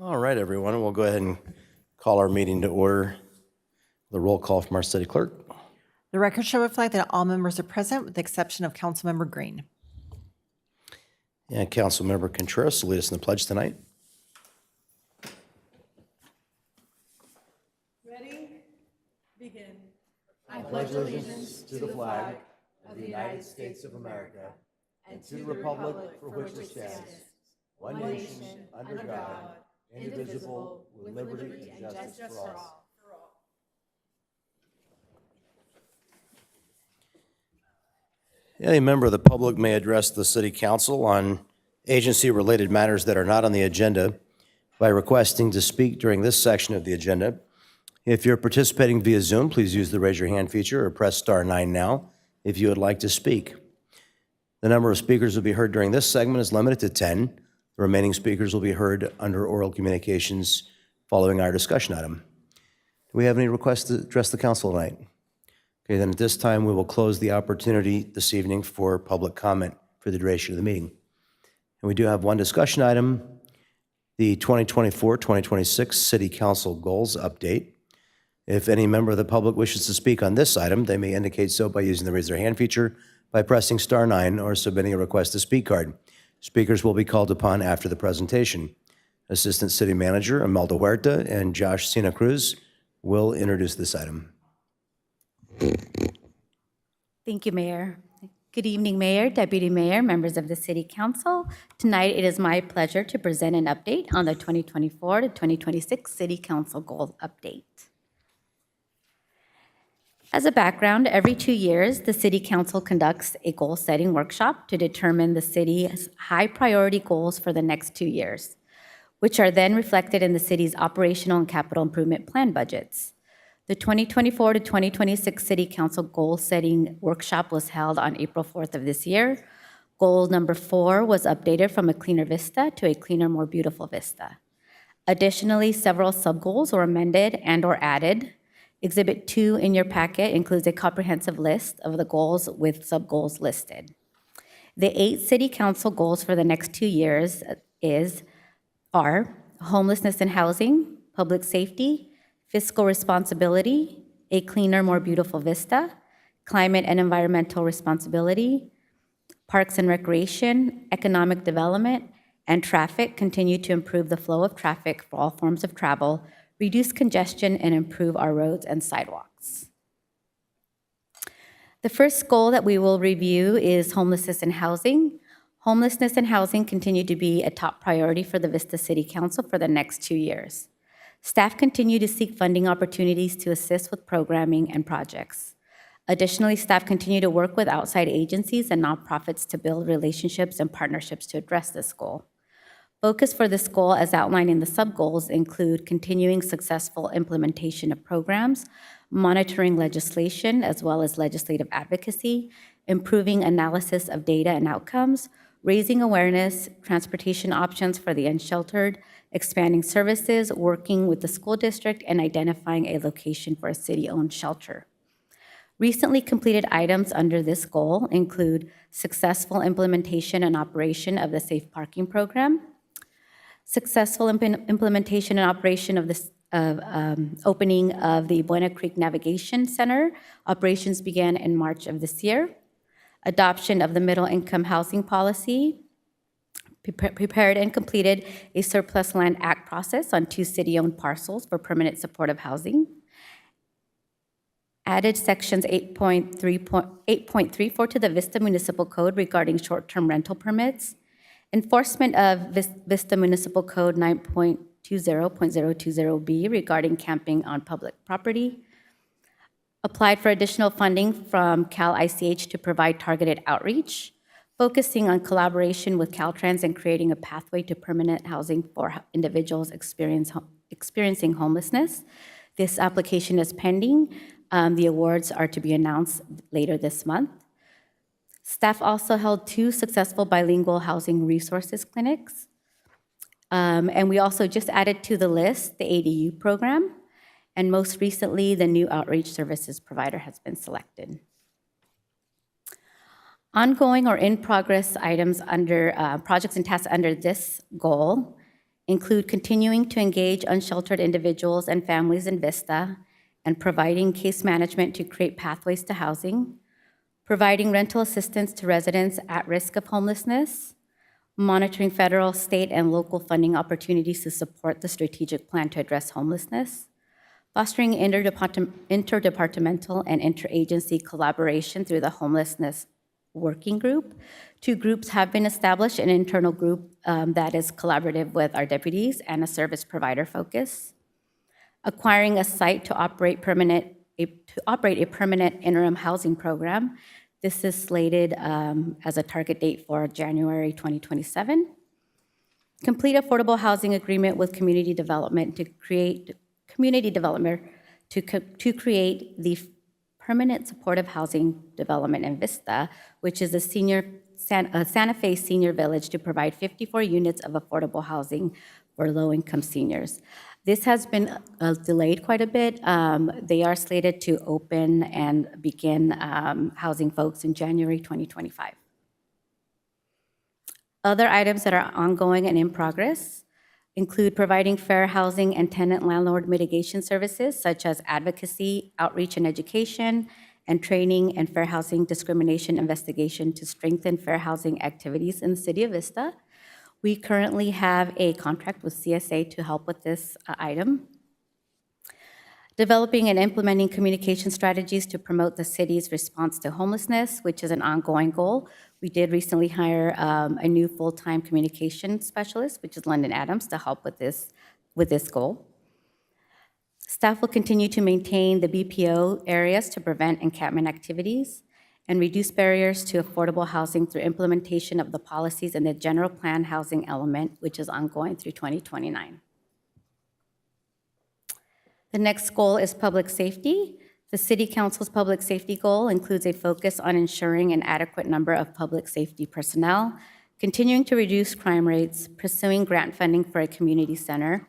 All right, everyone, we'll go ahead and call our meeting to order. The roll call from our city clerk. The record shall reflect that all members are present with the exception of Councilmember Green. And Councilmember Contreras will lead us in the pledge tonight. Ready? Begin. I pledge allegiance to the flag of the United States of America and to the republic for which it stands, one nation, under God, indivisible, with liberty and justice for all. Any member of the public may address the city council on agency-related matters that are not on the agenda by requesting to speak during this section of the agenda. If you're participating via Zoom, please use the raise your hand feature or press *9 now if you would like to speak. The number of speakers will be heard during this segment is limited to 10. The remaining speakers will be heard under oral communications following our discussion item. Do we have any requests to address the council tonight? Okay, then at this time, we will close the opportunity this evening for public comment for the duration of the meeting. And we do have one discussion item, the 2024-2026 City Council Goals Update. If any member of the public wishes to speak on this item, they may indicate so by using the raise their hand feature, by pressing *9, or submitting a request to speak card. Speakers will be called upon after the presentation. Assistant City Manager Imelda Huerta and Josh Sina Cruz will introduce this item. Thank you, Mayor. Good evening, Mayor, Deputy Mayor, members of the City Council. Tonight, it is my pleasure to present an update on the 2024 to 2026 City Council Goal Update. As a background, every 2 years, the City Council conducts a goal-setting workshop to determine the city's high-priority goals for the next 2 years, which are then reflected in the city's operational and capital improvement plan budgets. The 2024 to 2026 City Council goal-setting workshop was held on April 4th of this year. Goal number 4 was updated from a cleaner vista to a cleaner, more beautiful vista. Additionally, several sub-goals were amended and/or added. Exhibit 2 in your packet includes a comprehensive list of the goals with sub-goals listed. The 8 City Council goals for the next 2 years are homelessness and housing, public safety, fiscal responsibility, a cleaner, more beautiful vista, climate and environmental responsibility, parks and recreation, economic development, and traffic continue to improve the flow of traffic for all forms of travel, reduce congestion, and improve our roads and sidewalks. The first goal that we will review is homelessness and housing. Homelessness and housing continue to be a top priority for the Vista City Council for the next 2 years. Staff continue to seek funding opportunities to assist with programming and projects. Additionally, staff continue to work with outside agencies and nonprofits to build relationships and partnerships to address this goal. Focus for this goal, as outlined in the sub-goals, include continuing successful implementation of programs, monitoring legislation as well as legislative advocacy, improving analysis of data and outcomes, raising awareness, transportation options for the unsheltered, expanding services, working with the school district, and identifying a location for a city-owned shelter. Recently completed items under this goal include successful implementation and operation of the Safe Parking Program, successful implementation and operation of the opening of the Buena Creek Navigation Center. Operations began in March of this year. Adoption of the Middle Income Housing Policy. Prepared and completed a Surplus Land Act process on 2 city-owned parcels for permanent supportive housing. Added sections 8.34 to the Vista Municipal Code regarding short-term rental permits. Enforcement of Vista Municipal Code 9.20.020B regarding camping on public property. Applied for additional funding from Cal ICH to provide targeted outreach, focusing on collaboration with Caltrans and creating a pathway to permanent housing for individuals experiencing homelessness. This application is pending. The awards are to be announced later this month. Staff also held 2 successful bilingual housing resources clinics. And we also just added to the list the ADU program. And most recently, the new outreach services provider has been selected. Ongoing or in progress items under projects and tasks under this goal include continuing to engage unsheltered individuals and families in VISTA and providing case management to create pathways to housing, providing rental assistance to residents at risk of homelessness, monitoring federal, state, and local funding opportunities to support the strategic plan to address homelessness, fostering interdepartmental and interagency collaboration through the homelessness working group. 2 groups have been established, an internal group that is collaborative with our deputies and a service provider focus. Acquiring a site to operate a permanent interim housing program. This is slated as a target date for January 2027. Complete affordable housing agreement with community development to create the permanent supportive housing development in Vista, which is a Santa Fe Senior Village to provide 54 units of affordable housing for low-income seniors. This has been delayed quite a bit. They are slated to open and begin housing folks in January 2025. Other items that are ongoing and in progress include providing fair housing and tenant landlord mitigation services such as advocacy, outreach and education, and training and fair housing discrimination investigation to strengthen fair housing activities in the city of Vista. We currently have a contract with CSA to help with this item. Developing and implementing communication strategies to promote the city's response to homelessness, which is an ongoing goal. We did recently hire a new full-time communication specialist, which is London Adams, to help with this goal. Staff will continue to maintain the BPO areas to prevent encampment activities and reduce barriers to affordable housing through implementation of the policies in the general plan housing element, which is ongoing through 2029. The next goal is public safety. The City Council's public safety goal includes a focus on ensuring an adequate number of public safety personnel, continuing to reduce crime rates, pursuing grant funding for a community center,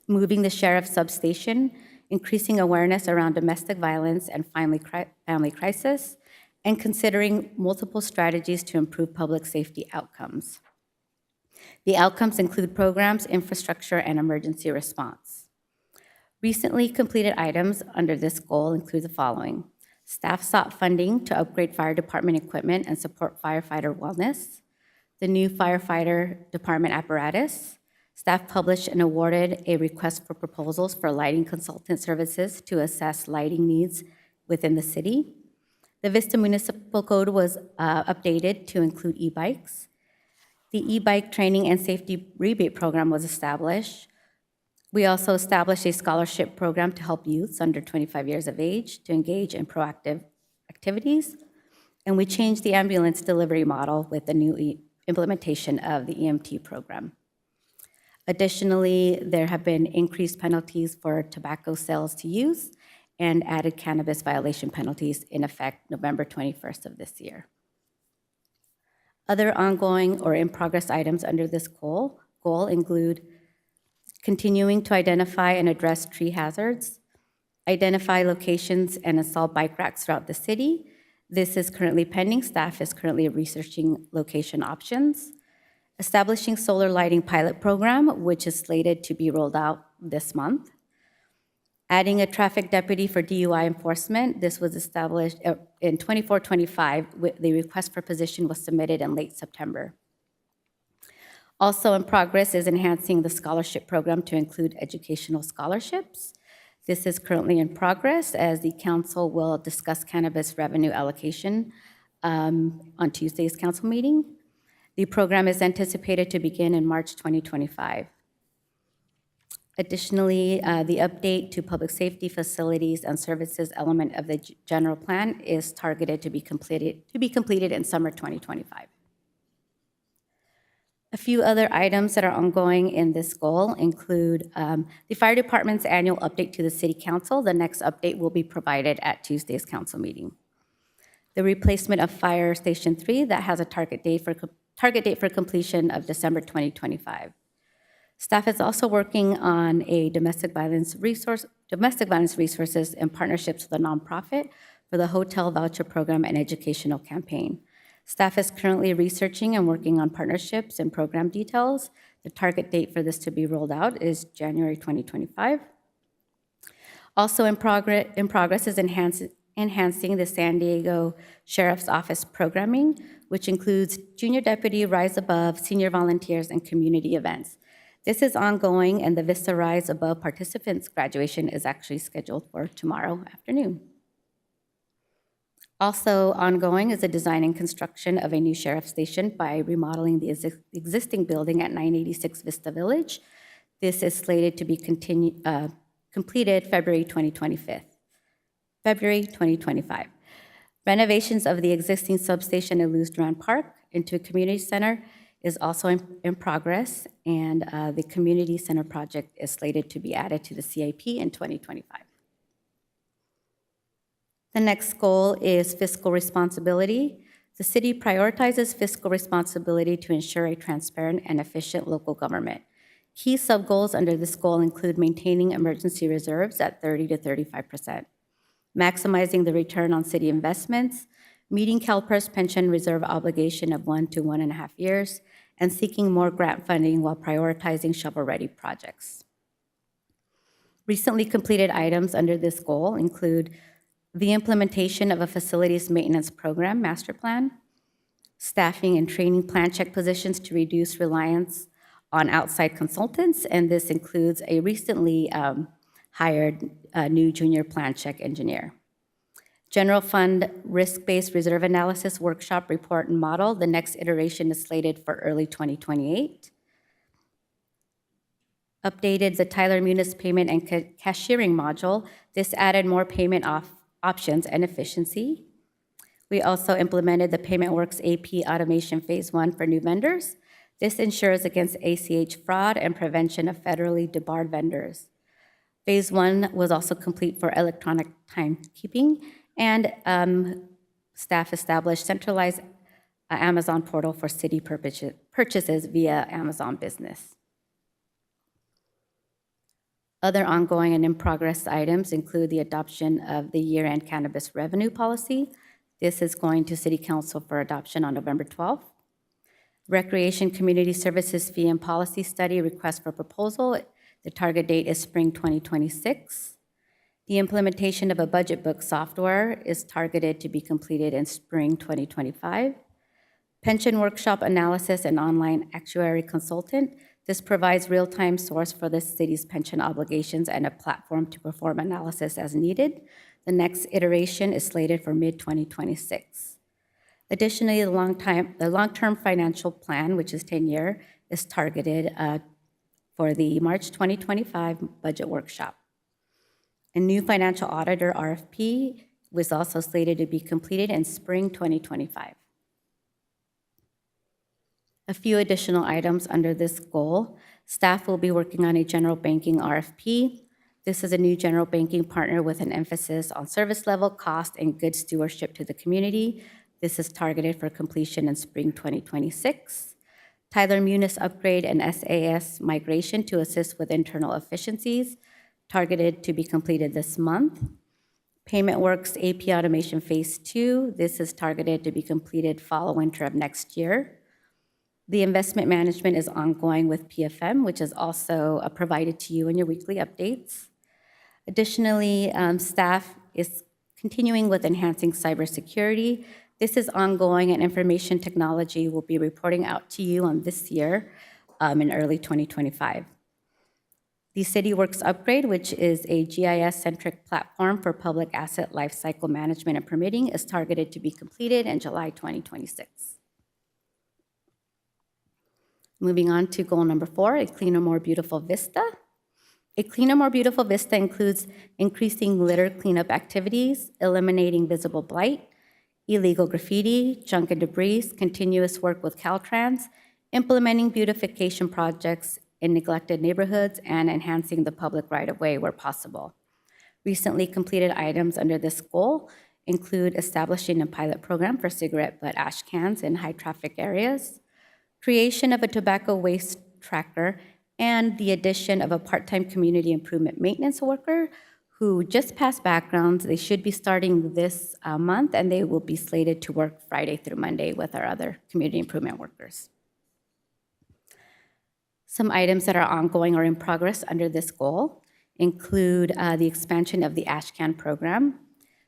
moving the sheriff's substation, increasing awareness around domestic violence and family crisis, and considering multiple strategies to improve public safety outcomes. The outcomes include programs, infrastructure, and emergency response. Recently completed items under this goal include the following. Staff sought funding to upgrade fire department equipment and support firefighter wellness, the new firefighter department apparatus. Staff published and awarded a request for proposals for lighting consultant services to assess lighting needs within the city. The Vista Municipal Code was updated to include e-bikes. The e-bike training and safety rebate program was established. We also established a scholarship program to help youths under 25 years of age to engage in proactive activities. And we changed the ambulance delivery model with the new implementation of the EMT program. Additionally, there have been increased penalties for tobacco sales to youth and added cannabis violation penalties in effect November 21st of this year. Other ongoing or in progress items under this goal include continuing to identify and address tree hazards, identify locations and install bike racks throughout the city. This is currently pending. Staff is currently researching location options. Establishing solar lighting pilot program, which is slated to be rolled out this month. Adding a traffic deputy for DUI enforcement. This was established in 24-25. The request for position was submitted in late September. Also in progress is enhancing the scholarship program to include educational scholarships. This is currently in progress as the council will discuss cannabis revenue allocation on Tuesday's council meeting. The program is anticipated to begin in March 2025. Additionally, the update to public safety facilities and services element of the general plan is targeted to be completed in summer 2025. A few other items that are ongoing in this goal include the fire department's annual update to the city council. The next update will be provided at Tuesday's council meeting. The replacement of Fire Station 3 that has a target date for completion of December 2025. Staff is also working on a domestic violence resources and partnerships with a nonprofit for the hotel voucher program and educational campaign. Staff is currently researching and working on partnerships and program details. The target date for this to be rolled out is January 2025. Also in progress is enhancing the San Diego Sheriff's Office programming, which includes junior deputy, Rise Above, senior volunteers, and community events. This is ongoing, and the Vista Rise Above participants' graduation is actually scheduled for tomorrow afternoon. Also ongoing is the design and construction of a new sheriff's station by remodeling the existing building at 986 Vista Village. This is slated to be completed February 2025. Renovations of the existing substation at Luz Duran Park into a community center is also in progress, and the community center project is slated to be added to the CIP in 2025. The next goal is fiscal responsibility. The city prioritizes fiscal responsibility to ensure a transparent and efficient local government. Key sub-goals under this goal include maintaining emergency reserves at 30 to 35%, maximizing the return on city investments, meeting CalPERS pension reserve obligation of 1 to 1.5 years, and seeking more grant funding while prioritizing shovel-ready projects. Recently completed items under this goal include the implementation of a facilities maintenance program master plan, staffing and training plan check positions to reduce reliance on outside consultants, and this includes a recently hired new junior plan check engineer. General fund risk-based reserve analysis workshop report and model. The next iteration is slated for early 2028. Updated the Tyler Munis payment and cashiering module. This added more payment options and efficiency. We also implemented the PaymentWorks AP automation phase 1 for new vendors. This ensures against ACH fraud and prevention of federally debarred vendors. Phase 1 was also complete for electronic timekeeping, and staff established centralized Amazon portal for city purchases via Amazon Business. Other ongoing and in-progress items include the adoption of the year-end cannabis revenue policy. This is going to City Council for adoption on November 12th. Recreation Community Services Fee and Policy Study request for proposal. The target date is spring 2026. The implementation of a budget book software is targeted to be completed in spring 2025. Pension workshop analysis and online actuary consultant. This provides real-time source for the city's pension obligations and a platform to perform analysis as needed. The next iteration is slated for mid-2026. Additionally, the long-term financial plan, which is 10-year, is targeted for the March 2025 budget workshop. A new financial auditor RFP was also slated to be completed in spring 2025. A few additional items under this goal. Staff will be working on a general banking RFP. This is a new general banking partner with an emphasis on service level, cost, and good stewardship to the community. This is targeted for completion in spring 2026. Tyler Munis upgrade and SAS migration to assist with internal efficiencies, targeted to be completed this month. PaymentWorks AP automation phase 2. This is targeted to be completed fall winter of next year. The investment management is ongoing with PFM, which is also provided to you in your weekly updates. Additionally, staff is continuing with enhancing cybersecurity. This is ongoing, and information technology will be reporting out to you on this year in early 2025. The CityWorks upgrade, which is a GIS-centric platform for public asset lifecycle management and permitting, is targeted to be completed in July 2026. Moving on to goal number 4, a cleaner, more beautiful Vista. A cleaner, more beautiful Vista includes increasing litter cleanup activities, eliminating visible blight, illegal graffiti, junk and debris, continuous work with Caltrans, implementing beautification projects in neglected neighborhoods, and enhancing the public right-of-way where possible. Recently completed items under this goal include establishing a pilot program for cigarette butt ash cans in high-traffic areas, creation of a tobacco waste tracker, and the addition of a part-time community improvement maintenance worker who just passed backgrounds. They should be starting this month, and they will be slated to work Friday through Monday with our other community improvement workers. Some items that are ongoing or in progress under this goal include the expansion of the Ashcan program,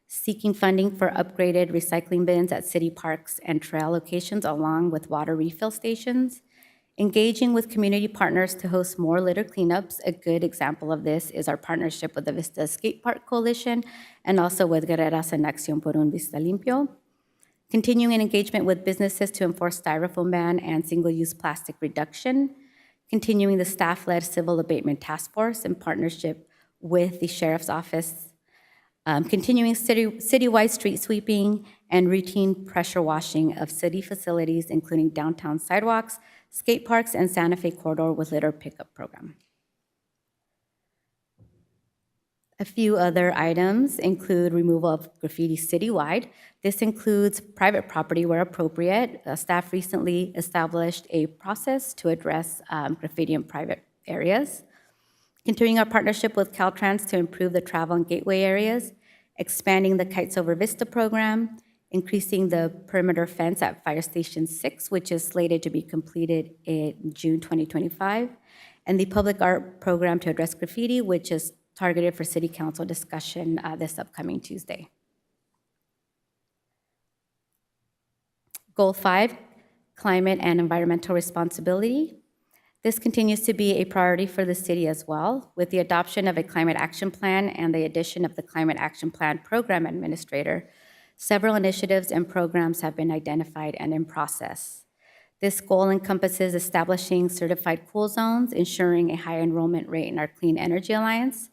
seeking funding for upgraded recycling bins at city parks and trail locations along with water refill stations, engaging with community partners to host more litter cleanups. A good example of this is our partnership with the Vista Skate Park Coalition and also with Guerreras en Acción por un Vista Limpio. Continuing an engagement with businesses to enforce styrofoam ban and single-use plastic reduction. Continuing the staff-led civil abatement task force in partnership with the Sheriff's Office. Continuing citywide street sweeping and routine pressure washing of city facilities, including downtown sidewalks, skate parks, and Santa Fe corridor with litter pickup program. A few other items include removal of graffiti citywide. This includes private property where appropriate. Staff recently established a process to address graffiti in private areas. Continuing our partnership with Caltrans to improve the travel and gateway areas. Expanding the Kites Over Vista program. Increasing the perimeter fence at Fire Station 6, which is slated to be completed in June 2025. And the public art program to address graffiti, which is targeted for City Council discussion this upcoming Tuesday. Goal 5, climate and environmental responsibility. This continues to be a priority for the city as well, with the adoption of a climate action plan and the addition of the Climate Action Plan Program Administrator. Several initiatives and programs have been identified and in process. This goal encompasses establishing certified cool zones, ensuring a high enrollment rate in our Clean Energy Alliance,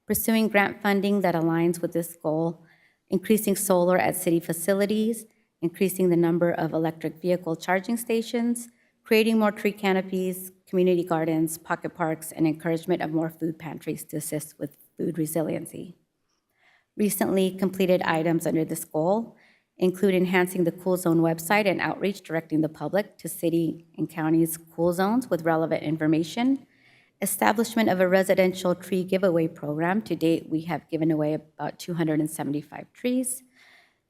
pursuing grant funding that aligns with this goal, increasing solar at city facilities, increasing the number of electric vehicle charging stations, creating more tree canopies, community gardens, pocket parks, and encouragement of more food pantries to assist with food resiliency. Recently completed items under this goal include enhancing the Cool Zone website and outreach directing the public to city and counties' cool zones with relevant information, establishment of a residential tree giveaway program. To date, we have given away about 275 trees.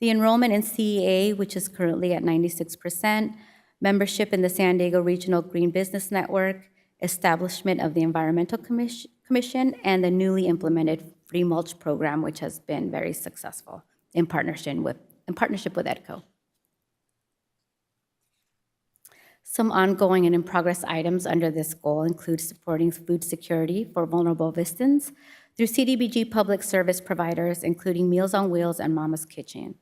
The enrollment in CEA, which is currently at 96%, membership in the San Diego Regional Green Business Network, establishment of the Environmental Commission, and the newly implemented Free Mulch program, which has been very successful in partnership with EDCO. Some ongoing and in progress items under this goal include supporting food security for vulnerable Vistans through CDBG public service providers, including Meals on Wheels and Mama's Kitchen.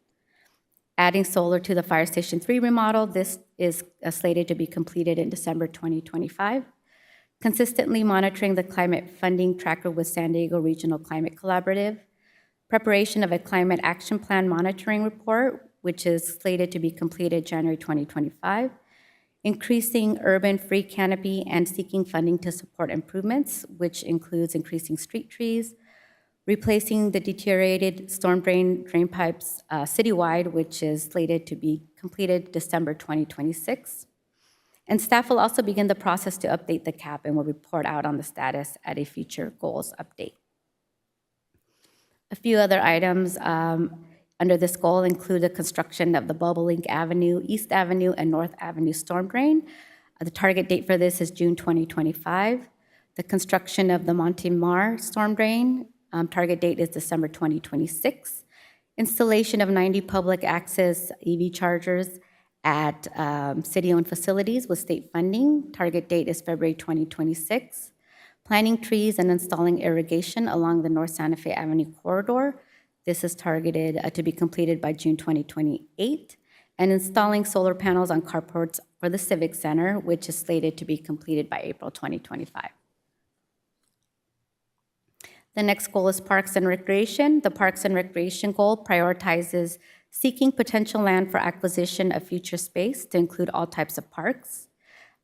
Adding solar to the Fire Station 3 remodel, this is slated to be completed in December 2025. Consistently monitoring the climate funding tracker with San Diego Regional Climate Collaborative. Preparation of a climate action plan monitoring report, which is slated to be completed January 2025. Increasing urban free canopy and seeking funding to support improvements, which includes increasing street trees, replacing the deteriorated storm drain pipes citywide, which is slated to be completed December 2026. And staff will also begin the process to update the CAP and will report out on the status at a future goals update. A few other items under this goal include the construction of the Bobolink Avenue, East Avenue, and North Avenue storm drain. The target date for this is June 2025. The construction of the Montemar storm drain, target date is December 2026. Installation of 90 public access EV chargers at city-owned facilities with state funding. Target date is February 2026. Planting trees and installing irrigation along the North Santa Fe Avenue corridor. This is targeted to be completed by June 2028. And installing solar panels on carports for the Civic Center, which is slated to be completed by April 2025. The next goal is Parks and Recreation. The Parks and Recreation goal prioritizes seeking potential land for acquisition of future space to include all types of parks.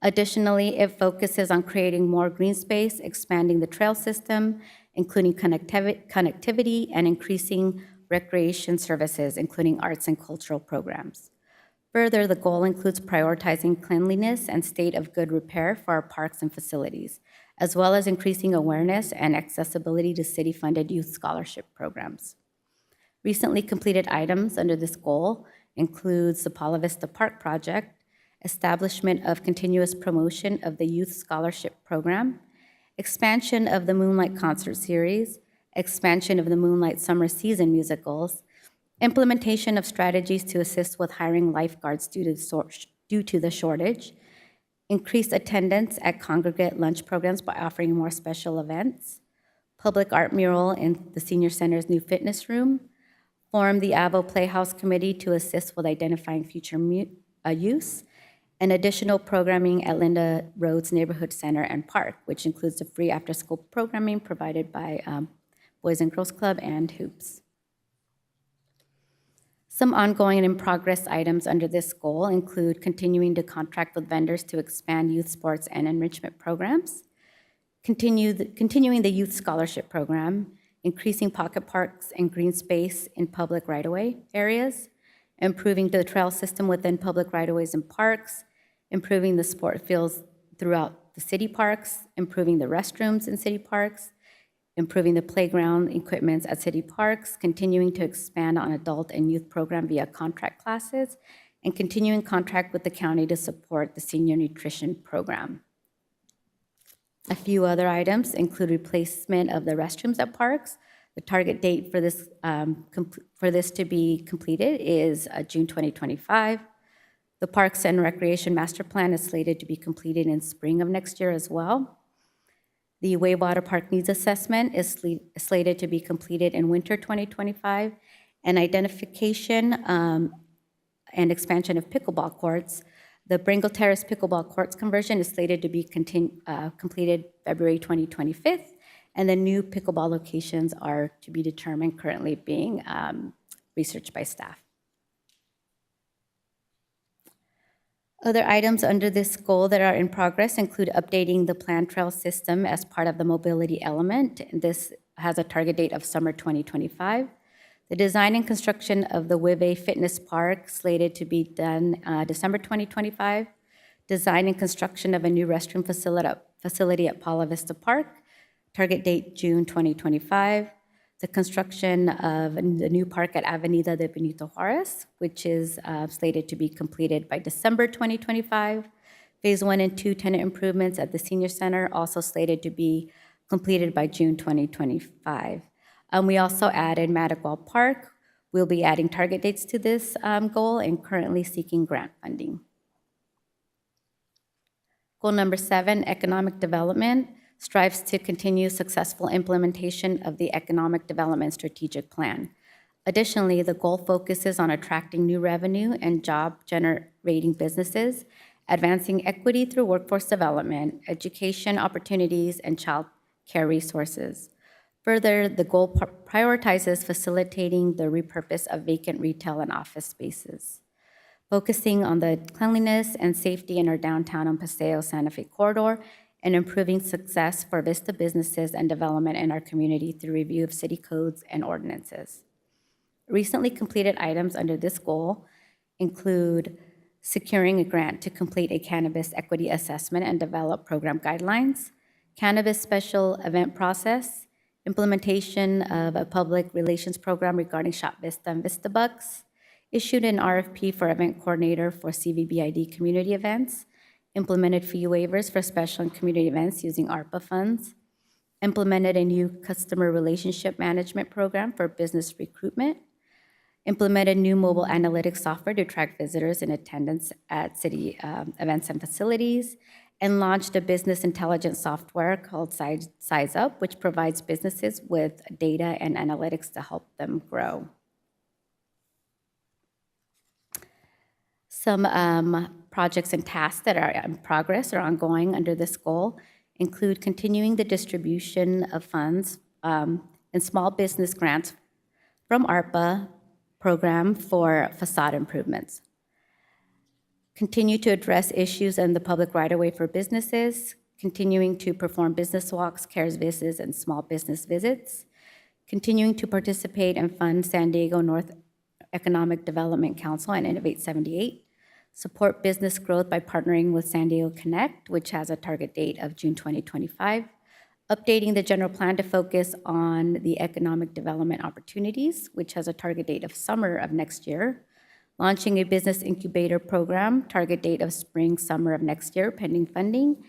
Additionally, it focuses on creating more green space, expanding the trail system, including connectivity, and increasing recreation services, including arts and cultural programs. Further, the goal includes prioritizing cleanliness and state of good repair for our parks and facilities, as well as increasing awareness and accessibility to city-funded youth scholarship programs. Recently completed items under this goal includes the Paula Vista Park project, establishment of continuous promotion of the Youth Scholarship Program, expansion of the Moonlight Concert Series, expansion of the Moonlight Summer Season musicals, implementation of strategies to assist with hiring lifeguards due to the shortage, increased attendance at congregate lunch programs by offering more special events, public art mural in the Senior Center's new fitness room, form the Avo Playhouse Committee to assist with identifying future use, and additional programming at Linda Rhodes Neighborhood Center and Park, which includes the free after-school programming provided by Boys and Girls Club and Hoops. Some ongoing and in-progress items under this goal include continuing to contract with vendors to expand youth sports and enrichment programs, continuing the youth scholarship program, increasing pocket parks and green space in public right-of-way areas, improving the trail system within public right-of-ways and parks, improving the sport fields throughout the city parks, improving the restrooms in city parks, improving the playground equipments at city parks, continuing to expand on adult and youth program via contract classes, and continuing contract with the county to support the senior nutrition program. A few other items include replacement of the restrooms at parks. The target date for this to be completed is June 2025. The Parks and Recreation Master Plan is slated to be completed in spring of next year as well. The Waywater Park Needs Assessment is slated to be completed in winter 2025, and identification and expansion of pickleball courts. The Bringle Terrace Pickleball Courts conversion is slated to be completed February 2025, and the new pickleball locations are to be determined, currently being researched by staff. Other items under this goal that are in progress include updating the planned trail system as part of the mobility element. This has a target date of summer 2025. The design and construction of the Wive Fitness Park slated to be done December 2025. Design and construction of a new restroom facility at Paula Vista Park, target date June 2025. The construction of the new park at Avenida de Benito Juarez, which is slated to be completed by December 2025. Phase 1 and 2 tenant improvements at the Senior Center, also slated to be completed by June 2025. We also added Madigual Park. We'll be adding target dates to this goal and currently seeking grant funding. Goal number 7, economic development, strives to continue successful implementation of the Economic Development Strategic Plan. Additionally, the goal focuses on attracting new revenue and job-generating businesses, advancing equity through workforce development, education opportunities, and child care resources. Further, the goal prioritizes facilitating the repurpose of vacant retail and office spaces, focusing on the cleanliness and safety in our downtown and Paseo Santa Fe corridor, and improving success for Vista businesses and development in our community through review of city codes and ordinances. Recently completed items under this goal include securing a grant to complete a cannabis equity assessment and develop program guidelines, cannabis special event process, implementation of a public relations program regarding Shop Vista and Vista Bucks, issued an RFP for event coordinator for CVBID community events, implemented fee waivers for special and community events using ARPA funds, implemented a new customer relationship management program for business recruitment, implemented new mobile analytics software to track visitors in attendance at city events and facilities, and launched a business intelligence software called Size Up, which provides businesses with data and analytics to help them grow. Some projects and tasks that are in progress or ongoing under this goal include continuing the distribution of funds and small business grants from ARPA program for facade improvements. Continue to address issues in the public right-of-way for businesses, continuing to perform business walks, cares visits, and small business visits, continuing to participate and fund San Diego North Economic Development Council and Innovate 78, support business growth by partnering with San Diego Connect, which has a target date of June 2025, updating the general plan to focus on the economic development opportunities, which has a target date of summer of next year, launching a business incubator program, target date of spring, summer of next year, pending funding,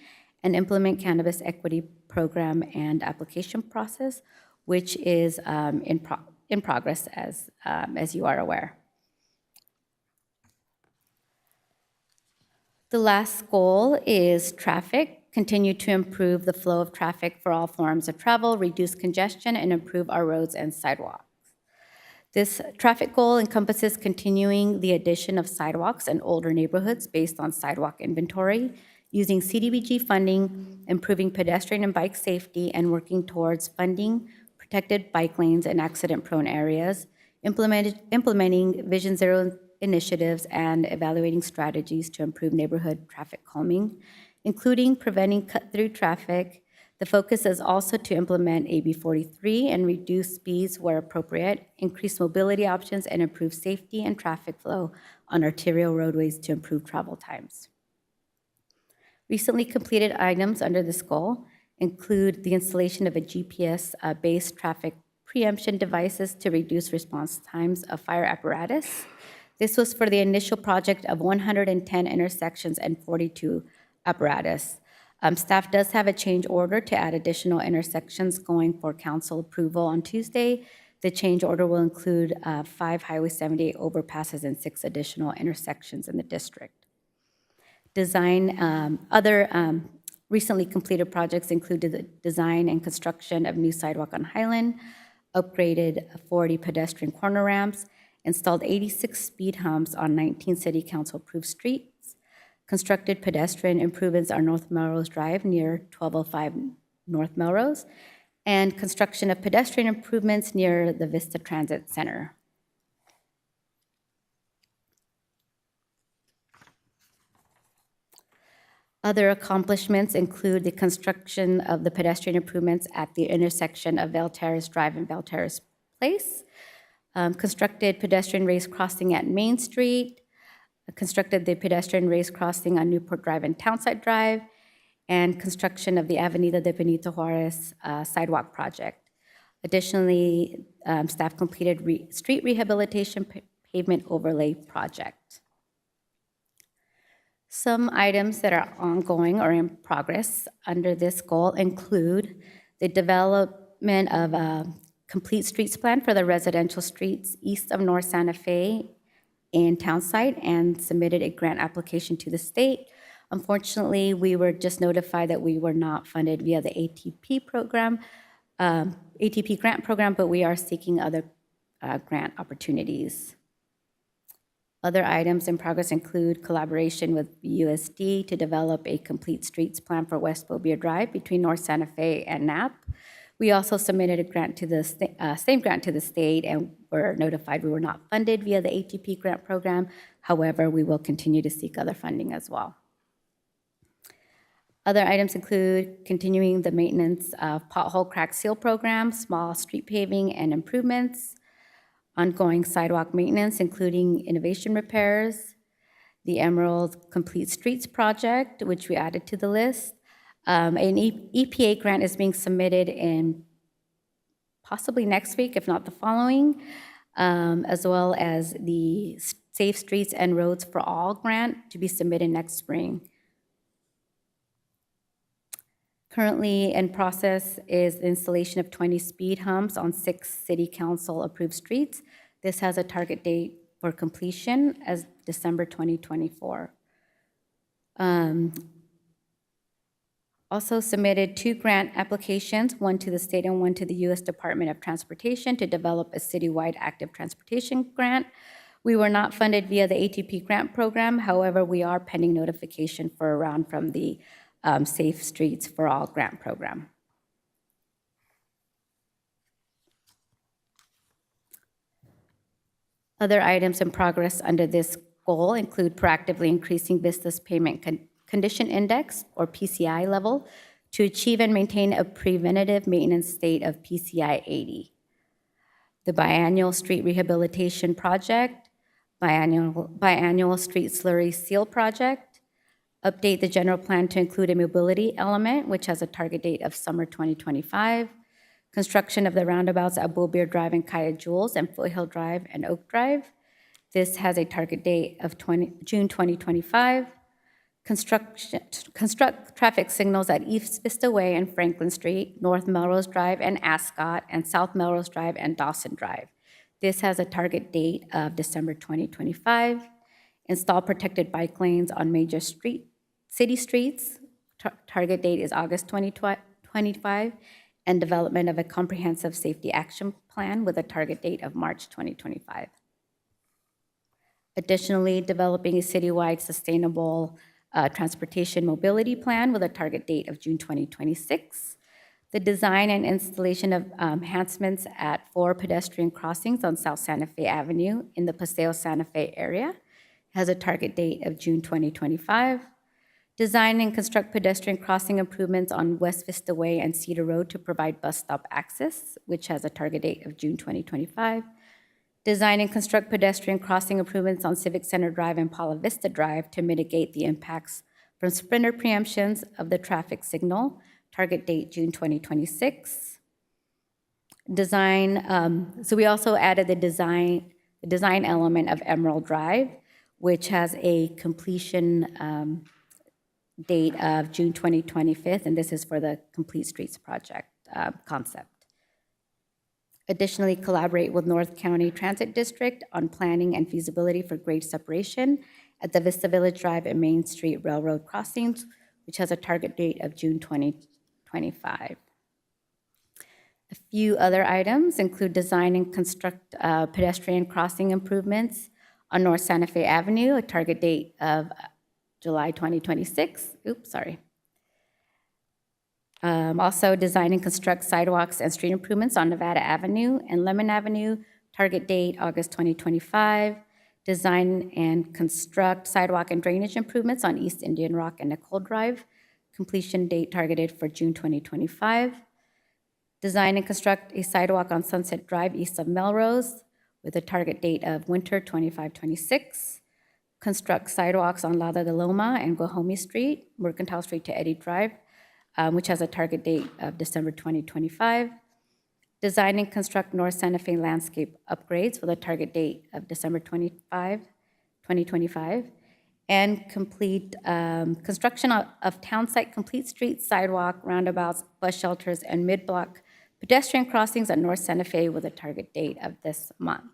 and implement cannabis equity program and application process, which is in progress as you are aware. The last goal is traffic. Continue to improve the flow of traffic for all forms of travel, reduce congestion, and improve our roads and sidewalks. This traffic goal encompasses continuing the addition of sidewalks in older neighborhoods based on sidewalk inventory, using CDBG funding, improving pedestrian and bike safety, and working towards funding protected bike lanes in accident-prone areas, implementing Vision Zero initiatives, and evaluating strategies to improve neighborhood traffic calming, including preventing cut-through traffic. The focus is also to implement AB 43 and reduce speeds where appropriate, increase mobility options, and improve safety and traffic flow on arterial roadways to improve travel times. Recently completed items under this goal include the installation of a GPS-based traffic preemption devices to reduce response times of fire apparatus. This was for the initial project of 110 intersections and 42 apparatus. Staff does have a change order to add additional intersections going for council approval on Tuesday. The change order will include 5 Highway 78 overpasses and 6 additional intersections in the district. Other recently completed projects included the design and construction of new sidewalk on Highland, upgraded 40 pedestrian corner ramps, installed 86 speed humps on 19 city council approved streets, constructed pedestrian improvements on North Melrose Drive near 1205 North Melrose, and construction of pedestrian improvements near the Vista Transit Center. Other accomplishments include the construction of the pedestrian improvements at the intersection of Bell Terrace Drive and Bell Terrace Place, constructed pedestrian race crossing at Main Street, constructed the pedestrian race crossing on Newport Drive and Townside Drive, and construction of the Avenida de Benito Juarez sidewalk project. Additionally, staff completed street rehabilitation pavement overlay project. Some items that are ongoing or in progress under this goal include the development of a complete streets plan for the residential streets east of North Santa Fe and Townside, and submitted a grant application to the state. Unfortunately, we were just notified that we were not funded via the ATP program, ATP grant program, but we are seeking other grant opportunities. Other items in progress include collaboration with USD to develop a complete streets plan for West Bobier Drive between North Santa Fe and Knapp. We also submitted a grant to the same grant to the state, and were notified we were not funded via the ATP grant program. However, we will continue to seek other funding as well. Other items include continuing the maintenance of pothole crack seal program, small street paving and improvements, ongoing sidewalk maintenance, including innovation repairs, the Emerald Complete Streets project, which we added to the list. An EPA grant is being submitted in possibly next week, if not the following, as well as the Safe Streets and Roads for All grant to be submitted next spring. Currently in process is the installation of 20 speed humps on 6 city council approved streets. This has a target date for completion as December 2024. Also submitted 2 grant applications, one to the state and one to the U.S. Department of Transportation, to develop a citywide active transportation grant. We were not funded via the ATP grant program. However, we are pending notification for a round from the Safe Streets for All grant program. Other items in progress under this goal include proactively increasing Vista's payment condition index, or PCI level, to achieve and maintain a preventative maintenance state of PCI 80. The biannual street rehabilitation project, biannual street slurry seal project, update the general plan to include a mobility element, which has a target date of summer 2025, construction of the roundabouts at Bobier Drive and Kaya Jules and Foothill Drive and Oak Drive, This has a target date of June 2025. Construct traffic signals at East Vista Way and Franklin Street, North Melrose Drive and Ascot, and South Melrose Drive and Dawson Drive. This has a target date of December 2025. Install protected bike lanes on major city streets. Target date is August 2025. And development of a comprehensive safety action plan with a target date of March 2025. Additionally, developing a citywide sustainable transportation mobility plan with a target date of June 2026. The design and installation of enhancements at 4 pedestrian crossings on South Santa Fe Avenue in the Paseo Santa Fe area has a target date of June 2025. Design and construct pedestrian crossing improvements on West Vista Way and Cedar Road to provide bus stop access, which has a target date of June 2025. Design and construct pedestrian crossing improvements on Civic Center Drive and Paula Vista Drive to mitigate the impacts from sprinter preemptions of the traffic signal, target date June 2026. So we also added the design element of Emerald Drive, which has a completion date of June 2025, and this is for the Complete Streets project concept. Additionally, collaborate with North County Transit District on planning and feasibility for grade separation at the Vista Village Drive and Main Street Railroad crossings, which has a target date of June 2025. A few other items include design and construct pedestrian crossing improvements on North Santa Fe Avenue, a target date of July 2026. Also, design and construct sidewalks and street improvements on Nevada Avenue and Lemon Avenue, target date August 2025. Design and construct sidewalk and drainage improvements on East Indian Rock and Nicole Drive, completion date targeted for June 2025. Design and construct a sidewalk on Sunset Drive east of Melrose with a target date of winter 25-26. Construct sidewalks on Lada de Loma and Guajome Street, Mercantile Street to Eddy Drive, which has a target date of December 2025. Design and construct North Santa Fe landscape upgrades with a target date of December 2025. And complete construction of town site complete streets, sidewalk, roundabouts, bus shelters, and mid-block pedestrian crossings at North Santa Fe with a target date of this month.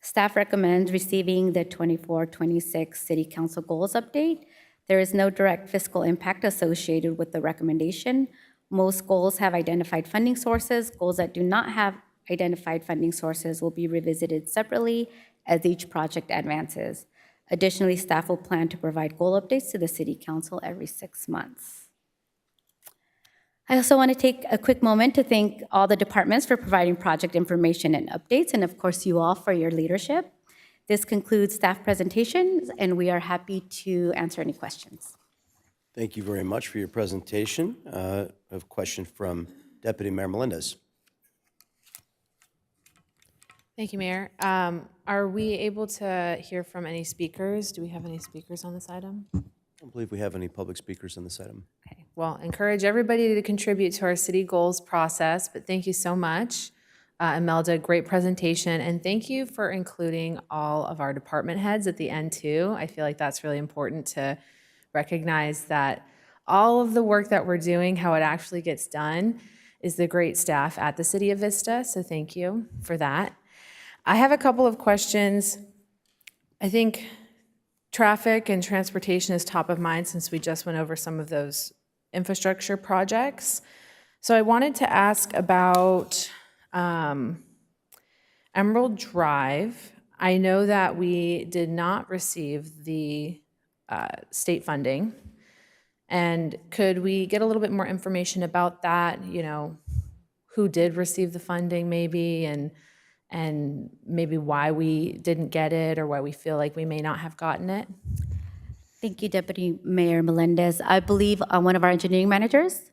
Staff recommends receiving the 24-26 City Council Goals Update. There is no direct fiscal impact associated with the recommendation. Most goals have identified funding sources. Goals that do not have identified funding sources will be revisited separately as each project advances. Additionally, staff will plan to provide goal updates to the City Council every 6 months. I also want to take a quick moment to thank all the departments for providing project information and updates, and of course you all for your leadership. This concludes staff presentations, and we are happy to answer any questions. Thank you very much for your presentation. I have a question from Deputy Mayor Melendez. Thank you, Mayor. Are we able to hear from any speakers? Do we have any speakers on this item? I don't believe we have any public speakers on this item. Okay, well, encourage everybody to contribute to our city goals process, but thank you so much. Imelda, great presentation, and thank you for including all of our department heads at the end too. I feel like that's really important to recognize that all of the work that we're doing, how it actually gets done, is the great staff at the City of Vista, so thank you for that. I have a couple of questions. I think traffic and transportation is top of mind since we just went over some of those infrastructure projects. So I wanted to ask about Emerald Drive. I know that we did not receive the state funding. And could we get a little bit more information about that? You know, who did receive the funding maybe, and maybe why we didn't get it or why we feel like we may not have gotten it? Thank you, Deputy Mayor Melendez. I believe one of our engineering managers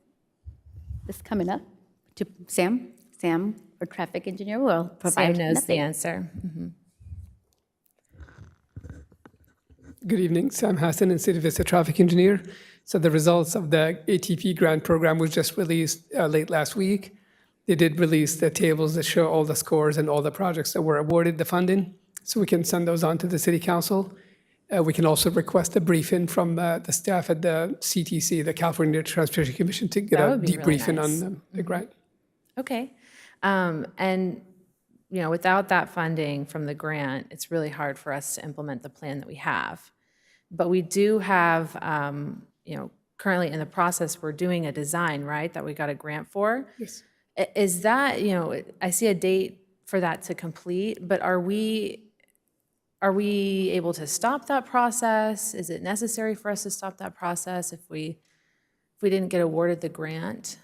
is coming up, to Sam, our traffic engineer, will provide Sam an knows the update. answer. Good evening, Sam Hassan, and City Vista traffic engineer. So the results of the ATP grant program was just released late last week. they did release the tables that show all the scores and all the projects that were awarded the funding. So we can send those on to the city council. We can also request a briefing from the staff at the CTC, the California Transportation Commission, to get That a would be really debriefing nice. on the grant. Okay. And, you know, without that funding from the grant, it's really hard for us to implement the plan that we have. But we do have, you know, currently in the process, we're doing a design, right, that we got a grant for. Yes. Is that, you know, I see a date for that to complete, but are we able to stop that process? Is it necessary for us to stop that process if we didn't get awarded the grant?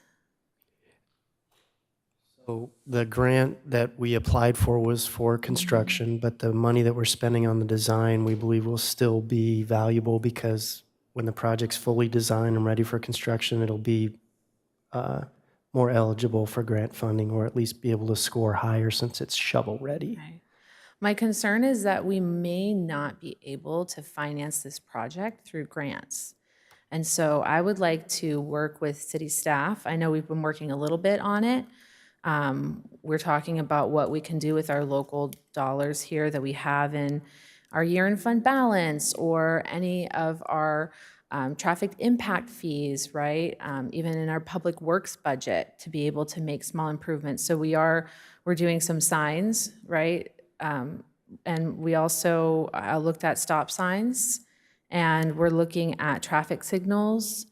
So the grant that we applied for was for construction, but the money that we're spending on the design, we believe will still be valuable because when the project's fully designed and ready for construction, it'll be more eligible for grant funding, or at least be able to score higher since it's shovel-ready. Right. My concern is that we may not be able to finance this project through grants. And so I would like to work with city staff. I know we've been working a little bit on it. We're talking about what we can do with our local dollars here that we have in our year-end fund balance, or any of our traffic impact fees, right? Even in our public works budget, to be able to make small improvements. So we're doing some signs, right? And we also looked at stop signs, and we're looking at traffic signals.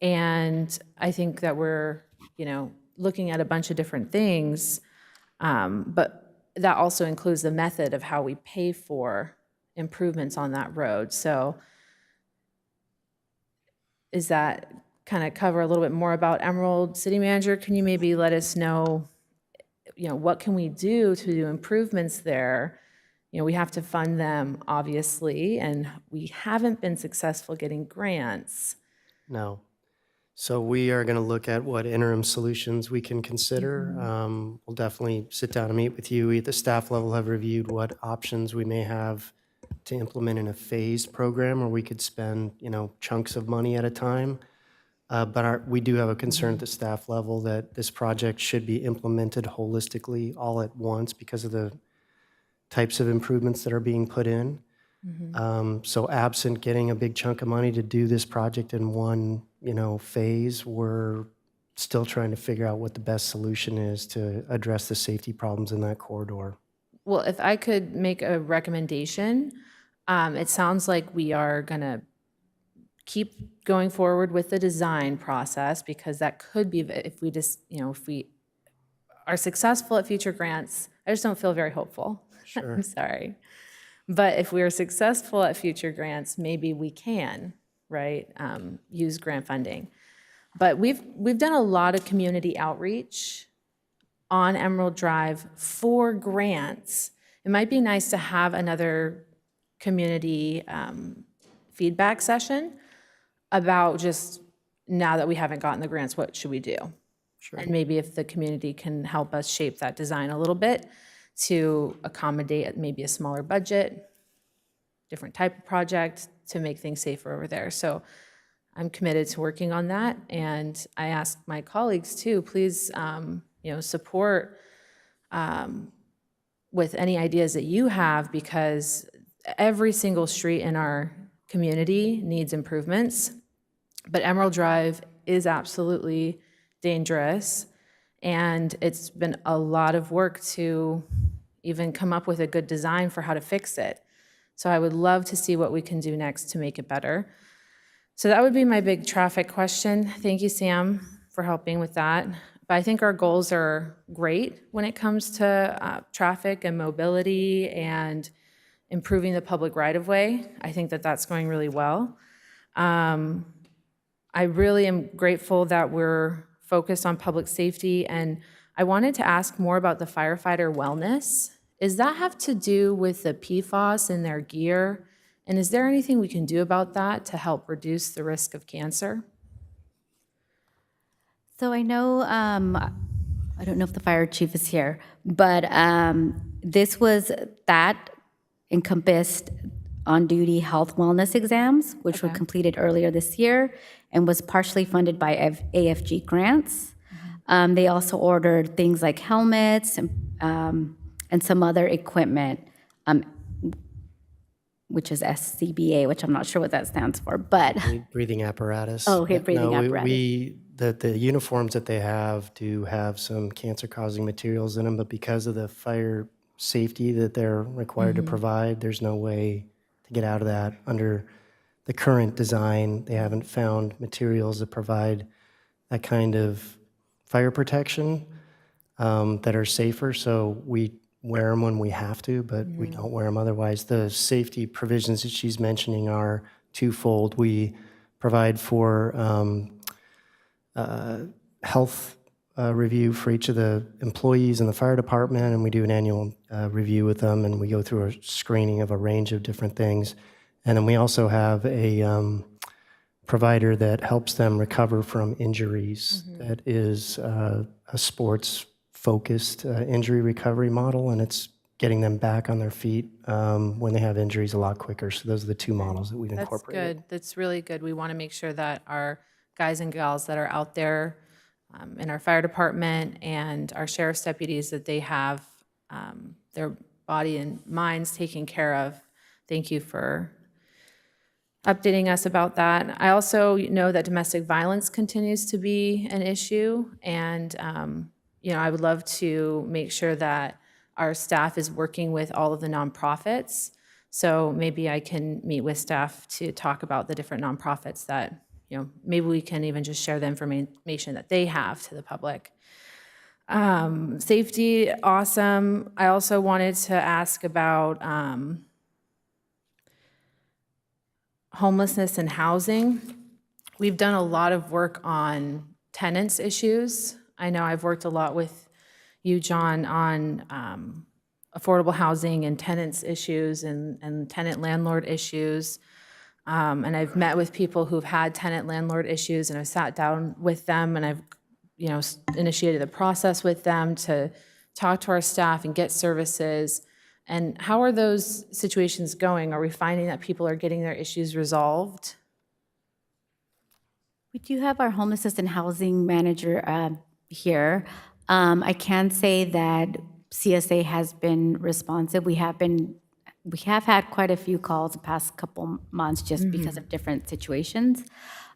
And I think that we're, you know, looking at a bunch of different things, but that also includes the method of how we pay for improvements on that road. So is that kind of cover a little bit more about Emerald? City Manager, can you maybe let us know, you know, what can we do to do improvements there? You know, we have to fund them, obviously, and we haven't been successful getting grants. No. So we are going to look at what interim solutions we can consider. We'll definitely sit down and meet with you. We at the staff level have reviewed what options we may have to implement in a phased program, where we could spend, you know, chunks of money at a time. But we do have a concern at the staff level that this project should be implemented holistically all at once because of the types of improvements that are being put in. So absent getting a big chunk of money to do this project in one, you know, phase, we're still trying to figure out what the best solution is to address the safety problems in that corridor. Well, if I could make a recommendation, it sounds like we are going to keep going forward with the design process, because that could be, if we just, you know, if we are successful at future grants, I just don't feel very hopeful. Sure. I'm sorry. But if we are successful at future grants, maybe we can, right, use grant funding. But we've done a lot of community outreach on Emerald Drive for grants. It might be nice to have another community feedback session about just, now that we haven't gotten the grants, what should we do? Sure. And maybe if the community can help us shape that design a little bit to accommodate maybe a smaller budget, different type of project, to make things safer over there. So I'm committed to working on that. And I ask my colleagues too, please, you know, support with any ideas that you have, because every single street in our community needs improvements. But Emerald Drive is absolutely dangerous, and it's been a lot of work to even come up with a good design for how to fix it. So I would love to see what we can do next to make it better. So that would be my big traffic question. Thank you, Sam, for helping with that. But I think our goals are great when it comes to traffic and mobility and improving the public right-of-way. I think that that's going really well. I really am grateful that we're focused on public safety, and I wanted to ask more about the firefighter wellness. Does that have to do with the PFAS in their gear? And is there anything we can do about that to help reduce the risk of cancer? So I know, I don't know if the fire chief is here, but that encompassed on-duty health wellness exams, which were completed earlier this year and was partially funded by AFG grants. They also ordered things like helmets and some other equipment, which is SCBA, which I'm not sure what that stands for, but Breathing apparatus. Oh, okay, Yeah, breathing no, apparatus. The uniforms that they have do have some cancer-causing materials in them, but because of the fire safety that they're required to provide, there's no way to get out of that. Under the current design, they haven't found materials that provide that kind of fire protection that are safer, so we wear them when we have to, but we don't wear them otherwise. The safety provisions that she's mentioning are twofold. We provide for health review for each of the employees in the fire department, and we do an annual review with them, and we go through a screening of a range of different things. And then we also have a provider that helps them recover from injuries. That is a sports-focused injury recovery model, and it's getting them back on their feet when they have injuries a lot quicker. So those are the two models that we've That's incorporated. good. That's really good. We want to make sure that our guys and gals that are out there in our fire department and our sheriff's deputies, that they have their body and minds taken care of. Thank you for updating us about that. I also know that domestic violence continues to be an issue, and I would love to make sure that our staff is working with all of the nonprofits. So maybe I can meet with staff to talk about the different nonprofits that, maybe we can even just share the information that they have to the public. Safety, awesome. I also wanted to ask about homelessness and housing. We've done a lot of work on tenants issues. I know I've worked a lot with you, John, on affordable housing and tenants issues and tenant landlord issues. And I've met with people who've had tenant landlord issues, and I've sat down with them, and I've initiated the process with them to talk to our staff and get services. And how are those situations going? Are we finding that people are getting their issues resolved? we do have our homelessness and housing manager here. I can say that CSA has been responsive. We have had quite a few calls the past couple months just because of different situations.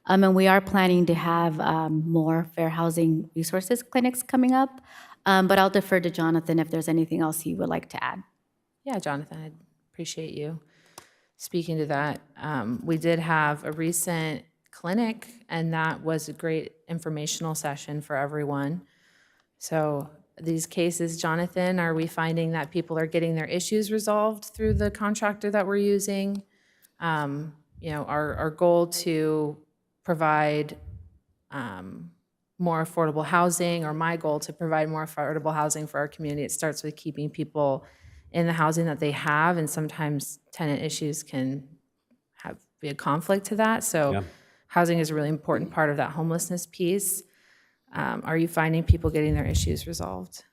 And we are planning to have more fair housing resources clinics coming up. But I'll defer to Jonathan if there's anything else he would like to add. Yeah, Jonathan, I'd appreciate you speaking to that. We did have a recent clinic, and that was a great informational session for everyone. So these cases, Jonathan, are we finding that people are getting their issues resolved through the contractor that we're using? Our goal to provide more affordable housing, or my goal to provide more affordable housing for our community, it starts with keeping people in the housing that they have, and sometimes tenant issues can be a conflict to that. So housing is a really important part of that homelessness piece. Are you finding people getting their issues resolved?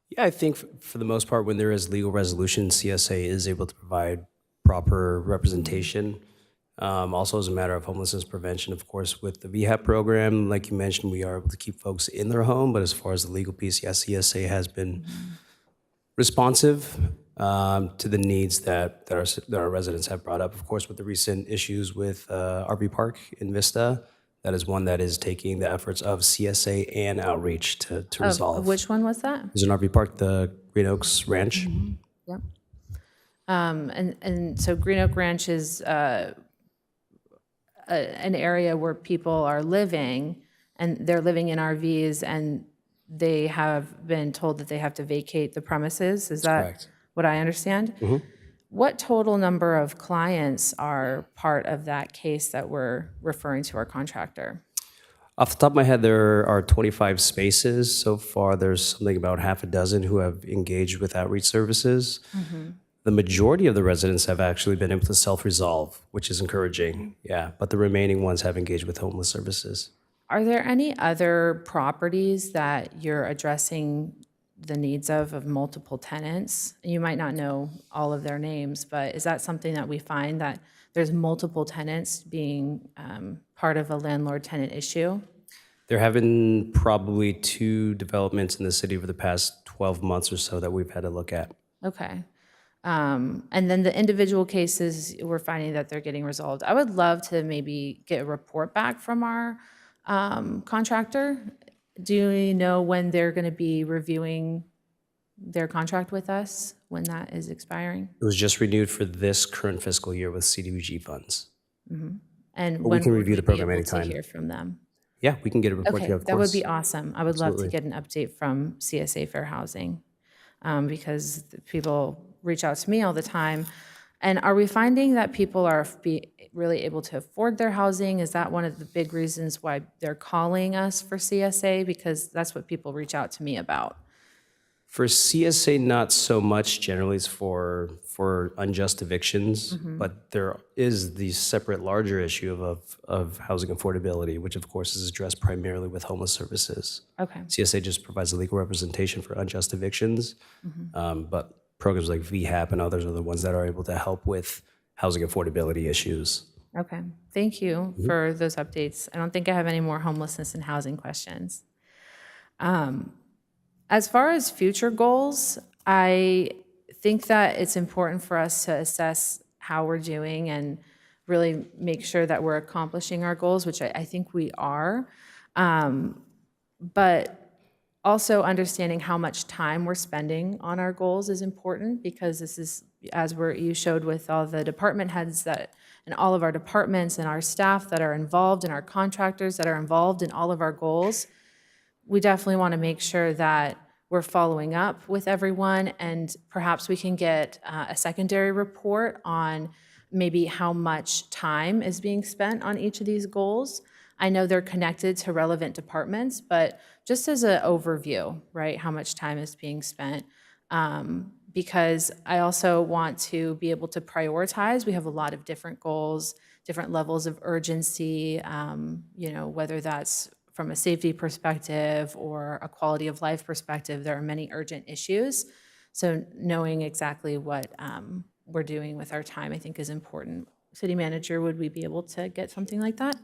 Yeah, I think for the most part, when there is legal resolution, CSA is able to provide proper representation. Also, as a matter of homelessness prevention, of course, with the VHAP program, like you mentioned, we are able to keep folks in their home. But as far as the legal piece, yes, CSA has been responsive to the needs that our residents have brought up. Of course, with the recent issues with RV Park in Vista, that is one that is taking the efforts of CSA and outreach to resolve. Which one was that? There's an RV Park, the Green Oaks Ranch. Yep. And so Green Oak Ranch is an area where people are living, and they're living in RVs, and they have been told that they have to vacate the premises. Is that correct. What I understand? What total number of clients are part of that case that we're referring to our contractor? Off the top of my head, there are 25 spaces. So far, there's something about half a dozen who have engaged with outreach services. The majority of the residents have actually been able to self-resolve, which is encouraging. Yeah, but the remaining ones have engaged with homeless services. Are there any other properties that you're addressing the needs of multiple tenants? You might not know all of their names, but is that something that we find, that there's multiple tenants being part of a landlord-tenant issue? There have been probably 2 developments in the city over the past 12 months or so that we've had to look at. Okay. And then the individual cases, we're finding that they're getting resolved. I would love to maybe get a report back from our contractor. Do we know when they're going to be reviewing their contract with us, when that is expiring? It was just renewed for this current fiscal year with CDBG funds. And we when can would review the be program able to anytime. hear from them? Yeah, we can get a report to Okay, you, of that would course. be awesome. I would love to Absolutely. get an update from CSA Fair Housing, because people reach out to me all the time. And are we finding that people are really able to afford their housing? Is that one of the big reasons why they're calling us for CSA? Because that's what people reach out to me about. For CSA, not so much. Generally, it's for unjust evictions, but there is the separate larger issue of housing affordability, which of course is addressed primarily with homeless services. Okay. CSA just provides a legal representation for unjust evictions, but programs like VHAP and others are the ones that are able to help with housing affordability issues. Okay. Thank you for those updates. I don't think I have any more homelessness and housing questions. As far as future goals, I think that it's important for us to assess how we're doing and really make sure that we're accomplishing our goals, which I think we are. But also understanding how much time we're spending on our goals is important, because this is, as you showed with all the department heads and all of our departments and our staff that are involved and our contractors that are involved in all of our goals, we definitely want to make sure that we're following up with everyone, and perhaps we can get a secondary report on maybe how much time is being spent on each of these goals. I know they're connected to relevant departments, but just as an overview, right, how much time is being spent. Because I also want to be able to prioritize. We have a lot of different goals, different levels of urgency, whether that's from a safety perspective or a quality of life perspective. There are many urgent issues. So knowing exactly what we're doing with our time, I think, is important. City manager, would we be able to get something like that?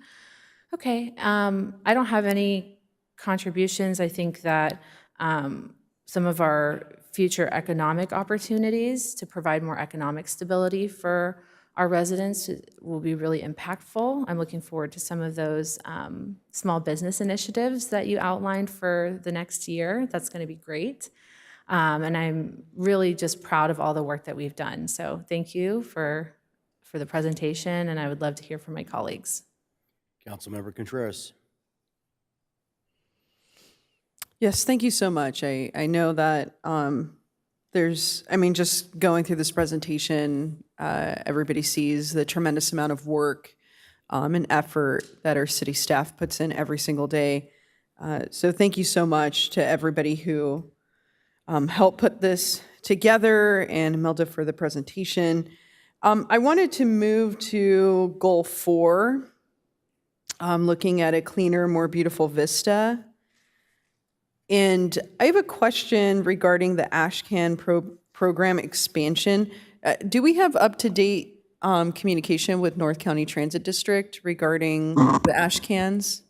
Okay, I don't have any contributions. I think that some of our future economic opportunities to provide more economic stability for our residents will be really impactful. I'm looking forward to some of those small business initiatives that you outlined for the next year. That's going to be great. And I'm really just proud of all the work that we've done. So thank you for the presentation, and I would love to hear from my colleagues. Councilmember Contreras. Yes, thank you so much. I know that just going through this presentation, everybody sees the tremendous amount of work and effort that our city staff puts in every single day. So thank you so much to everybody who helped put this together, and Imelda for the presentation. I wanted to move to Goal 4, looking at a cleaner, more beautiful vista. And I have a question regarding the Ashcan program expansion. Do we have up-to-date communication with North County Transit District regarding the Ashcans?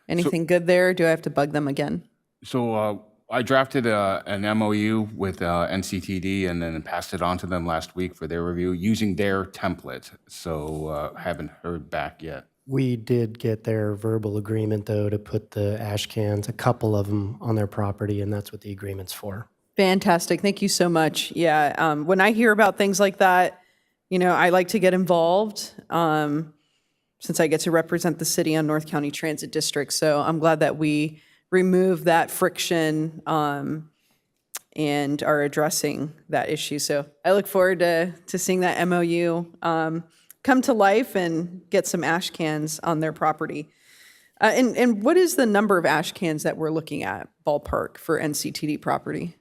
Anything good there? Do I have to bug them again? So I drafted an MOU with NCTD and then passed it on to them last week for their review using their template. So haven't heard back yet. We did get their verbal agreement, though, to put the ash cans, a couple of them, on their property, and that's what the agreement's for. Fantastic. Thank you so much. Yeah, when I hear about things like that, I like to get involved since I get to represent the city on North County Transit District. So I'm glad that we remove that friction and are addressing that issue. So I look forward to seeing that MOU come to life and get some ash cans on their property. And what is the number of ash cans that we're looking at, ballpark, for NCTD property?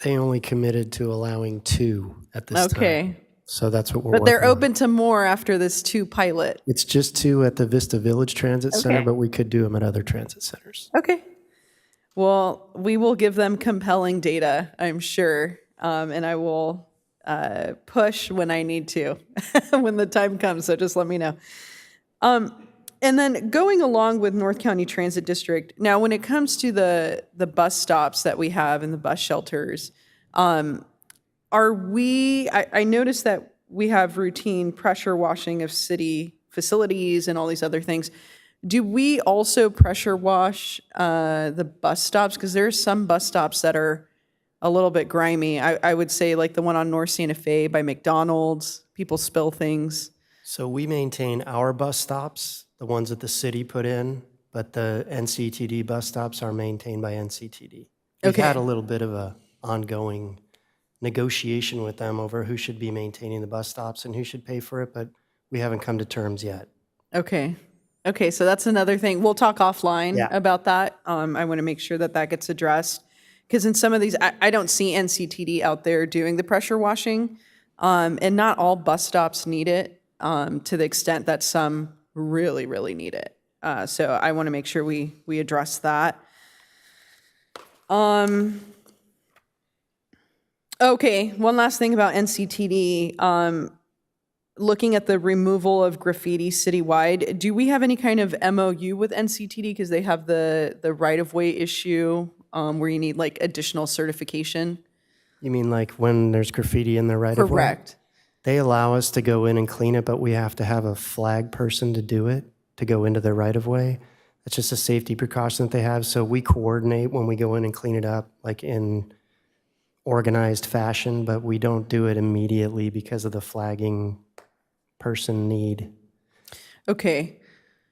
They only committed to allowing 2 at this time. Okay. So that's what we're But they're working on. open to more after this 2 pilot. It's just 2 at the Vista Village Transit Center, Okay. but we could do them at other transit centers. Okay. Well, we will give them compelling data, I'm sure. And I will push when I need to, when the time comes. So just let me know. And then going along with North County Transit District, now when it comes to the bus stops that we have and the bus shelters, are we, I noticed that we have routine pressure washing of city facilities and all these other things. Do we also pressure wash the bus stops? Because there are some bus stops that are a little bit grimy. I would say like the one on North Santa Fe by McDonald's, people spill things. So we maintain our bus stops, the ones that the city put in, but the NCTD bus stops are maintained by NCTD. We've Okay. had a little bit of a ongoing negotiation with them over who should be maintaining the bus stops and who should pay for it, but we haven't come to terms yet. Okay. Okay, so that's another thing. We'll talk offline Yeah. about that. I want to make sure that that gets addressed. Because in some of these, I don't see NCTD out there doing the pressure washing. And not all bus stops need it to the extent that some really, really need it. So I want to make sure we address that. Okay, one last thing about NCTD. Looking at the removal of graffiti citywide, do we have any kind of MOU with NCTD because they have the right-of-way issue where you need like additional certification? You mean like when there's graffiti in the right of way? Correct. They allow us to go in and clean it, but we have to have a flag person to do it, to go into the right of way. That's just a safety precaution that they have. So we coordinate when we go in and clean it up, like in organized fashion, but we don't do it immediately because of the flagging person need. Okay.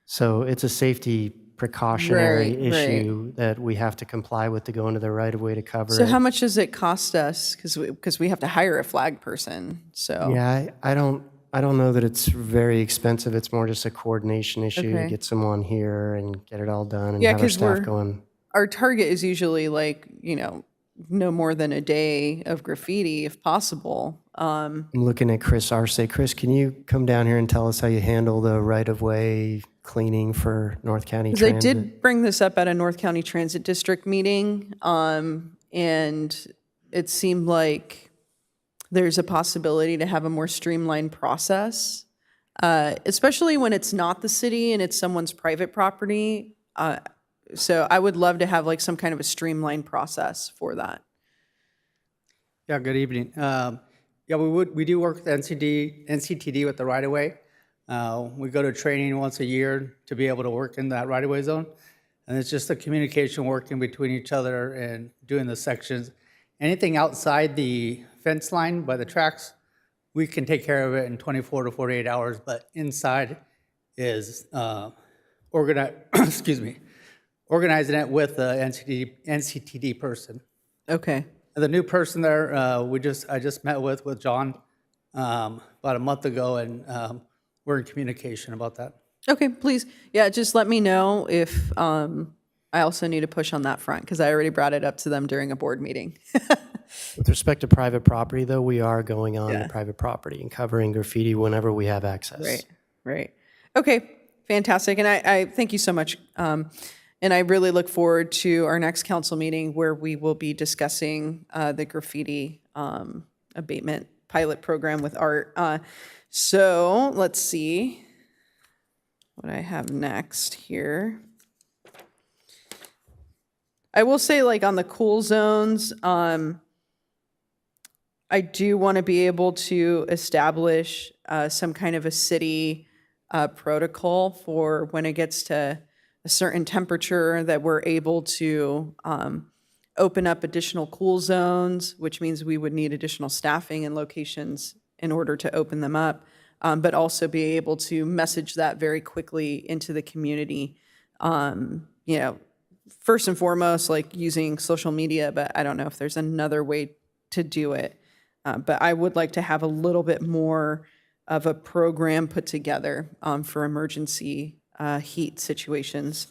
So it's a safety precautionary Right, issue that we have to comply with to go into the right of way to cover So it. how much does it cost us? Because we have to hire a flag person. So Yeah, I don't know that it's very expensive. It's more just a coordination issue to Okay. get someone here and get it all done and Yeah, have our 'cause staff we're- going. our target is usually like, no more than a day of graffiti if possible. I'm looking at Chris Arce. Chris, can you come down here and tell us how you handle the right of way cleaning for North County 'Cause I Transit? did bring this up at a North County Transit District meeting, and it seemed like there's a possibility to have a more streamlined process, especially when it's not the city and it's someone's private property. So I would love to have like some kind of a streamlined process for that. Yeah, good evening. Yeah, we do work with NCTD with the right-of-way. We go to training once a year to be able to work in that right-of-way zone. And it's just the communication working between each other and doing the sections. Anything outside the fence line by the tracks, we can take care of it in 24 to 48 hours, but inside is organizing it with the NCTD person. Okay. The new person there, I just met with John about a month ago, and we're in communication about that. Okay, please. Yeah, just let me know if I also need to push on that front because I already brought it up to them during a board meeting. With respect to private property, though, we are going on Yeah. to private property and covering graffiti whenever we have access. Right. Okay, fantastic. And I thank you so much. And I really look forward to our next council meeting where we will be discussing the graffiti abatement pilot program with Art. So let's see what I have next here. I will say, like, on the cool zones, I do want to be able to establish some kind of a city protocol for when it gets to a certain temperature that we're able to open up additional cool zones, which means we would need additional staffing and locations in order to open them up, but also be able to message that very quickly into the community. First and foremost, like using social media, but I don't know if there's another way to do it. But I would like to have a little bit more of a program put together for emergency heat situations.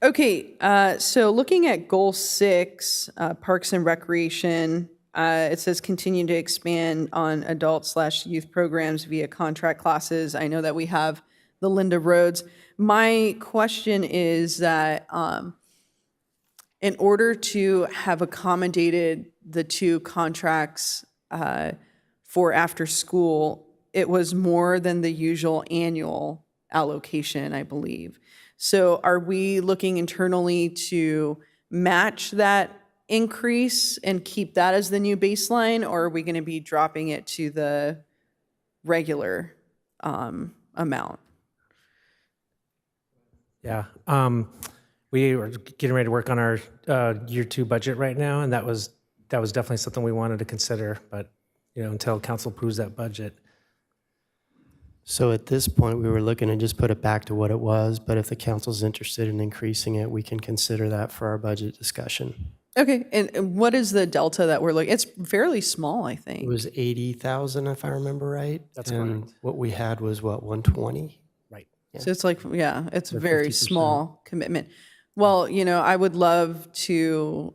Okay, so looking at Goal 6, Parks and Recreation, it says continue to expand on adult/youth programs via contract classes. I know that we have the Linda Rhodes. My question is that in order to have accommodated the two contracts for after school, it was more than the usual annual allocation, I believe. So are we looking internally to match that increase and keep that as the new baseline, or are we going to be dropping it to the regular amount? Yeah. We are getting ready to work on our year 2 budget right now, and that was definitely something we wanted to consider, but until council approves that budget. So at this point, we were looking to just put it back to what it was, but if the council's interested in increasing it, we can consider that for our budget discussion. Okay, and what is the delta that we're looking? It's fairly small, I It think. was 80,000, if I remember right. That's and correct. what we had was, what, 120? Right. So it's like, yeah, it's a very small commitment. Well, I would love to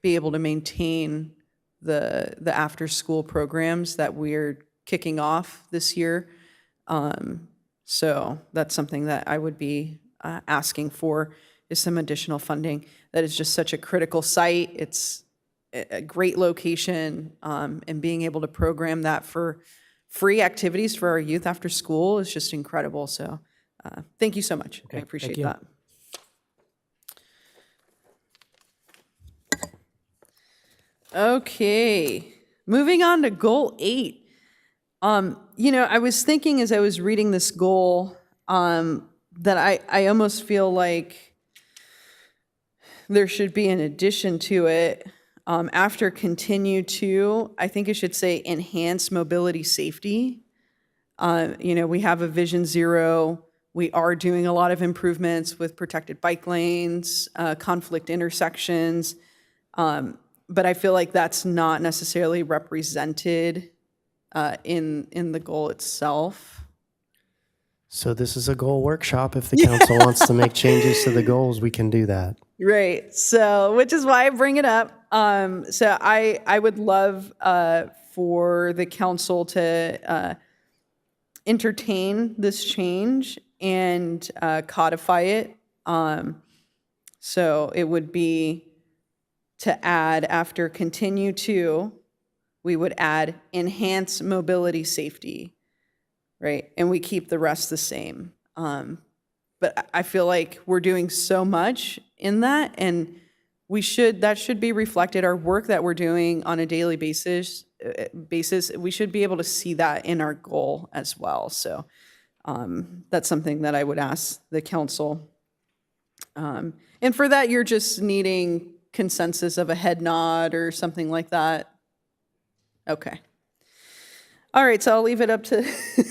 be able to maintain the after-school programs that we're kicking off this year. So that's something that I would be asking for, is some additional funding. That is just such a critical site. It's a great location, and being able to program that for free activities for our youth after school is just incredible. So thank you so much. I appreciate you. that. Okay, moving on to goal 8. I was thinking as I was reading this goal that I almost feel like there should be an addition to it. After continue to, I think it should say enhance mobility safety. We have a Vision Zero. We are doing a lot of improvements with protected bike lanes, conflict intersections. But I feel like that's not necessarily represented in the goal itself. So this is a goal workshop. If the council wants to make changes to the goals, we can do that. Right. So, which is why I bring it up. So I would love for the council to entertain this change and codify it. So it would be to add, after continue to, we would add enhance mobility safety, right? And we keep the rest the same. But I feel like we're doing so much in that, and that should be reflected. Our work that we're doing on a daily basis, we should be able to see that in our goal as well. So that's something that I would ask the council. And for that, you're just needing consensus of a head nod or something like that. Okay. All right, so I'll leave it up to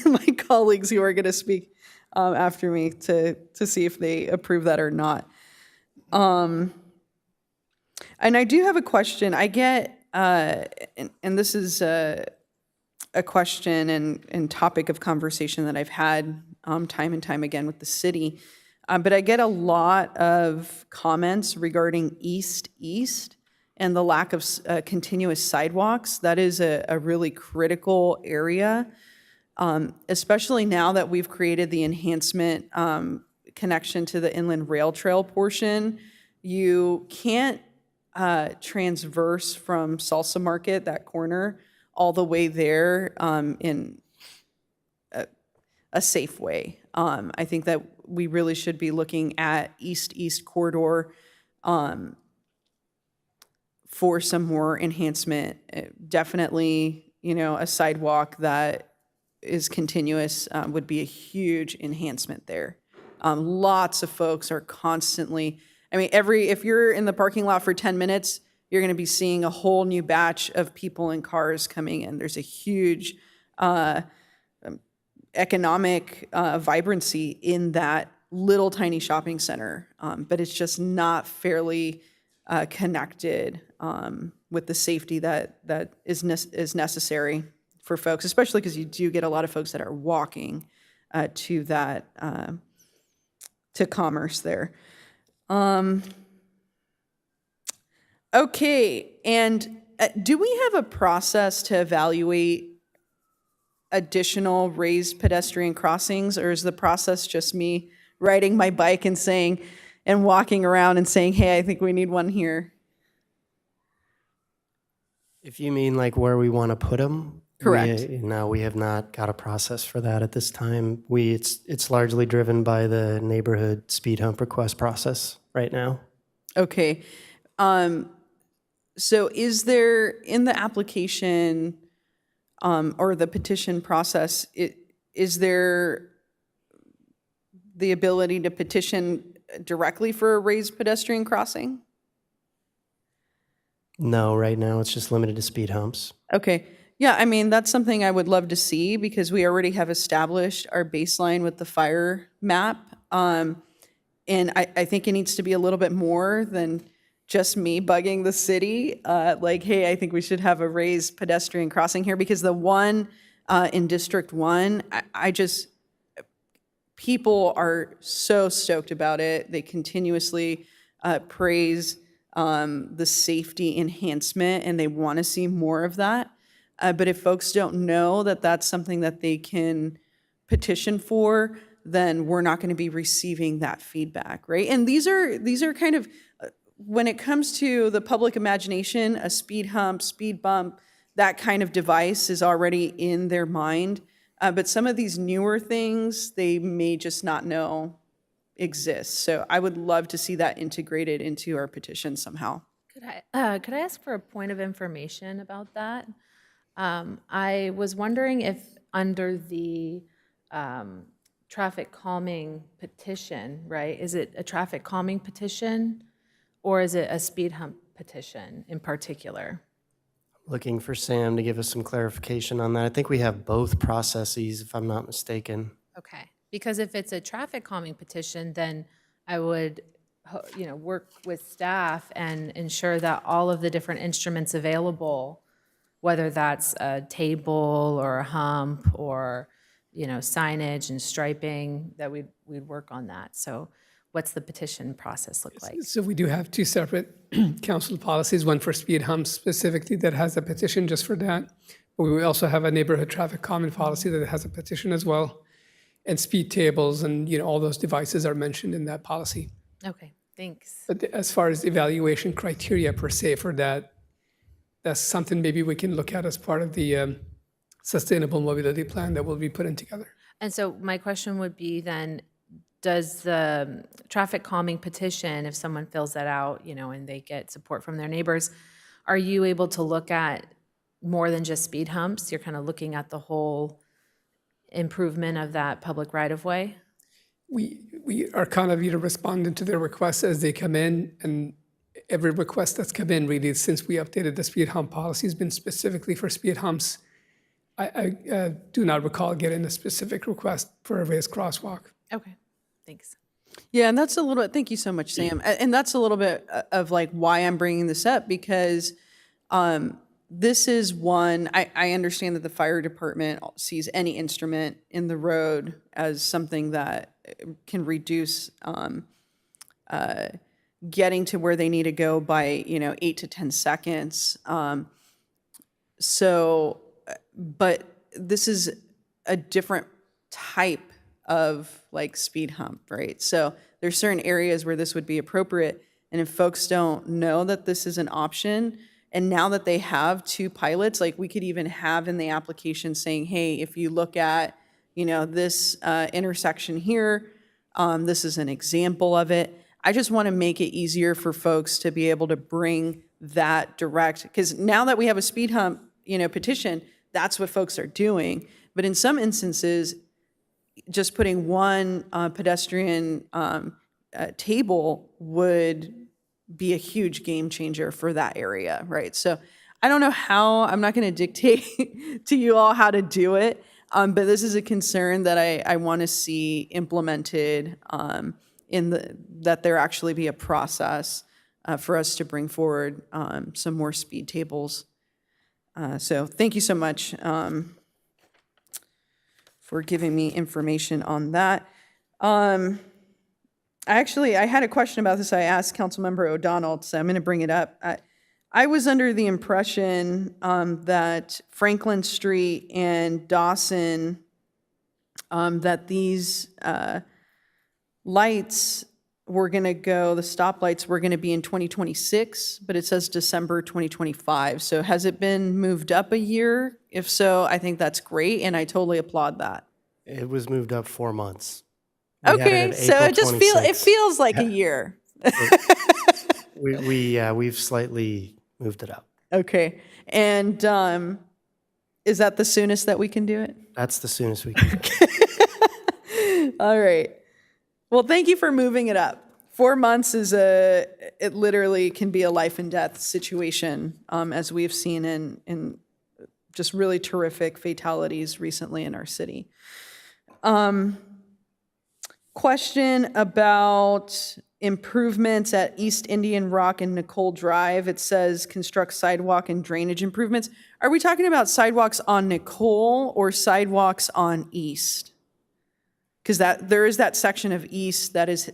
my colleagues who are going to speak after me to see if they approve that or not. And I do have a question. I get, and this is a question and topic of conversation that I've had time and time again with the city, but I get a lot of comments regarding East and the lack of continuous sidewalks. That is a really critical area, especially now that we've created the enhancement connection to the Inland Rail Trail portion. You can't transverse from Salsa Market, that corner, all the way there in a safe way. I think that we really should be looking at East-East corridor for some more enhancement. Definitely, a sidewalk that is continuous would be a huge enhancement there. Lots of folks are constantly, if you're in the parking lot for 10 minutes, you're going to be seeing a whole new batch of people and cars coming in. There's a huge economic vibrancy in that little tiny shopping center, but it's just not fairly connected with the safety that is necessary for folks, especially because you do get a lot of folks that are walking to that to Commerce there. Okay, and do we have a process to evaluate additional raised pedestrian crossings, or is the process just me riding my bike and saying, and walking around and saying, hey, I think we need one here. If you mean like where we want to put them? Correct. No, we have not got a process for that at this time. It's largely driven by the neighborhood speed hump request process right now. Okay. So is there, in the application or the petition process, is there the ability to petition directly for a raised pedestrian crossing? No, right now it's just limited to speed humps. Okay. Yeah, I mean, that's something I would love to see because we already have established our baseline with the fire map. And I think it needs to be a little bit more than just me bugging the city. Like, hey, I think we should have a raised pedestrian crossing here because the one in District 1, people are so stoked about it. They continuously praise the safety enhancement and they want to see more of that. But if folks don't know that that's something that they can petition for, then we're not going to be receiving that feedback, right? And these are kind of, when it comes to the public imagination, a speed hump, speed bump, that kind of device is already in their mind. But some of these newer things, they may just not know exist. So I would love to see that integrated into our petition somehow. Could I ask for a point of information about that? I was wondering if under the traffic calming petition, right? Is it a traffic calming petition or is it a speed hump petition in particular? Looking for Sam to give us some clarification on that. I think we have both processes, if I'm not mistaken. Okay, because if it's a traffic calming petition, then I would, work with staff and ensure that all of the different instruments available, whether that's a table or a hump or, signage and striping, that we'd work on that. So what's the petition process look like? So we do have two separate council policies, one for speed humps specifically that has a petition just for that. But we also have a neighborhood traffic calming policy that has a petition as well. And speed tables and, all those devices are mentioned in that policy. Okay, thanks. But as far as evaluation criteria per se for that, that's something maybe we can look at as part of the sustainable mobility plan that we'll be putting together. And so my question would be then, does the traffic calming petition, if someone fills that out, and they get support from their neighbors, are you able to look at more than just speed humps? You're kind of looking at the whole improvement of that public right-of-way? We are kind of responding to their requests as they come in, and every request that's come in really since we updated the speed hump policy has been specifically for speed humps. I do not recall getting a specific request for a raised crosswalk. Okay, thanks. Yeah, and that's a little, thank you so much, Sam. And that's a little bit of like why I'm bringing this up because this is one, I understand that the fire department sees any instrument in the road as something that can reduce getting to where they need to go by, 8 to 10 seconds. But this is a different type of like speed hump, right? So there's certain areas where this would be appropriate. And if folks don't know that this is an option, and now that they have two pilots, like we could even have in the application saying, hey, if you look at, this intersection here, this is an example of it. I just want to make it easier for folks to be able to bring that direct, because now that we have a speed hump, petition, that's what folks are doing. But in some instances, just putting one pedestrian table would be a huge game changer for that area, right? So I don't know how, I'm not going to dictate to you all how to do it, but this is a concern that I want to see implemented that there actually be a process for us to bring forward some more speed tables. So thank you so much for giving me information on that. I had a question about this. I asked Councilmember O'Donnell, so I'm going to bring it up. I was under the impression that Franklin Street and Dawson, that these lights we're going to go, the stoplights were going to be in 2026, but it says December 2025. So has it been moved up a year? If so, I think that's great, and I totally applaud that. It was moved up 4 months. We had it Okay, at so April it just feels like a year. We've slightly moved it up. Okay, and is that the soonest that we can do it? That's the soonest we can do it. All right. Well, thank you for moving it up. 4 months it literally can be a life and death situation, as we've seen in just really terrific fatalities recently in our city. Question about improvements at East Indian Rock and Nicole Drive. It says construct sidewalk and drainage improvements. Are we talking about sidewalks on Nicole or sidewalks on East? Because there is that section of East that is,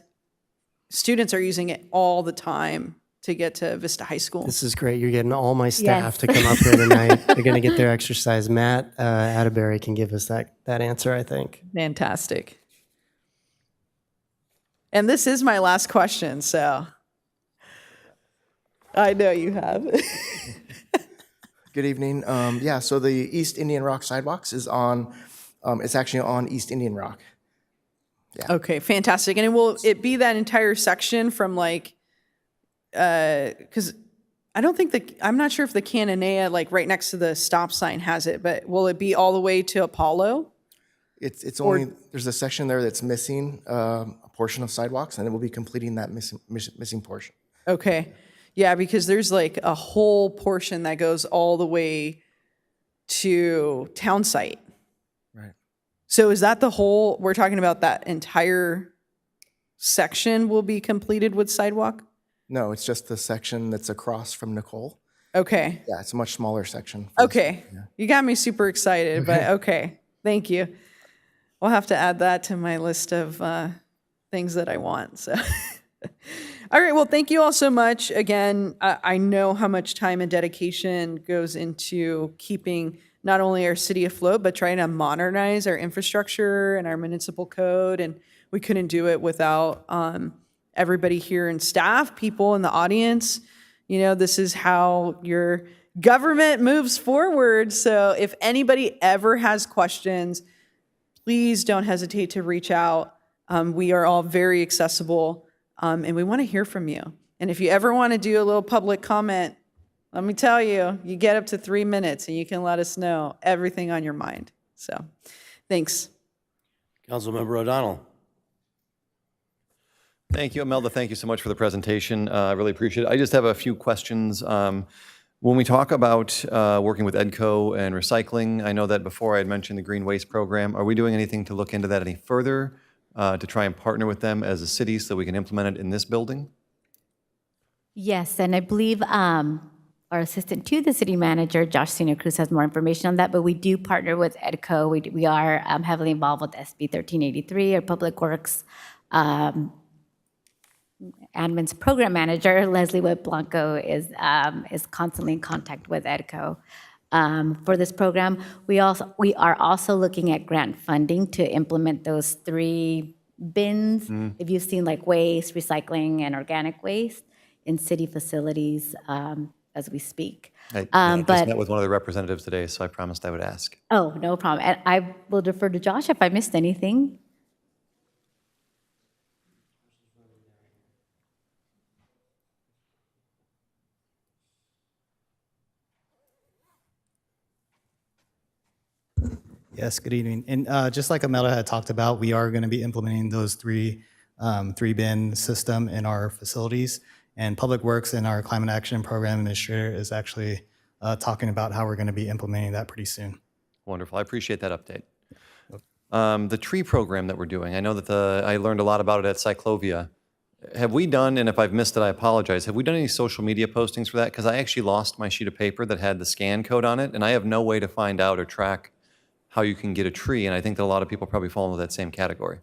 students are using it all the time to get to Vista High School. This is great. You're getting all my staff Yes. to come up here tonight. They're going to get their exercise. Matt Atterbury can give us that answer, I think. Fantastic. And this is my last question, so I know you have. Good evening. Yeah, so the East Indian Rock sidewalks is on, it's actually on East Indian Rock. Okay, fantastic. And will it be that entire section from like, because I don't think I'm not sure if the Cananea, like right next to the stop sign has it, but will it be all the way to Apollo? It's only, there's a section there that's missing a portion of sidewalks, and it will be completing that missing portion. Okay. Yeah, because there's like a whole portion that goes all the way to Town Site. Right. So is that the whole, we're talking about that entire section will be completed with sidewalk? No, it's just the section that's across from Nicole. Okay. Yeah, it's a much smaller section. for this. Okay. You got me super excited, but okay. Thank you. We'll have to add that to my list of things that I want. So, all right. Well, thank you all so much. Again, I know how much time and dedication goes into keeping not only our city afloat, but trying to modernize our infrastructure and our municipal code. And we couldn't do it without everybody here and staff, people in the audience. You know, this is how your government moves forward. So if anybody ever has questions, please don't hesitate to reach out. We are all very accessible, and we want to hear from you. And if you ever want to do a little public comment, let me tell you, you get up to 3 minutes, and you can let us know everything on your mind. So, thanks. Councilmember O'Donnell. Thank you, Imelda. Thank you so much for the presentation. I really appreciate it. I just have a few questions. When we talk about working with EDCO and recycling, I know that before I had mentioned the Green Waste Program. Are we doing anything to look into that any further to try and partner with them as a city so we can implement it in this building? Yes, and I believe our assistant to the city manager, Josh Senior Cruz, has more information on that, but we do partner with EDCO. We are heavily involved with SB 1383, our Public Works Admin's program manager, Leslie Webb Blanco, is constantly in contact with EDCO for this program. We are also looking at grant funding to implement those 3 bins. If you've seen like waste, recycling, and organic waste in city facilities as we speak. I just met with one of the representatives today, so I promised I would ask. Oh, no problem. And I will defer to Josh if I missed anything. Yes, good evening. And just like Imelda had talked about, we are going to be implementing those three bin system in our facilities. And Public Works and our Climate Action Program Administrator is actually talking about how we're going to be implementing that pretty soon. Wonderful. I appreciate that update. The tree program that we're doing, I know that I learned a lot about it at Cyclovia. Have we done, and if I've missed it, I apologize, have we done any social media postings for that? Because I actually lost my sheet of paper that had the scan code on it, and I have no way to find out or track how you can get a tree, and I think that a lot of people probably fall into that same category.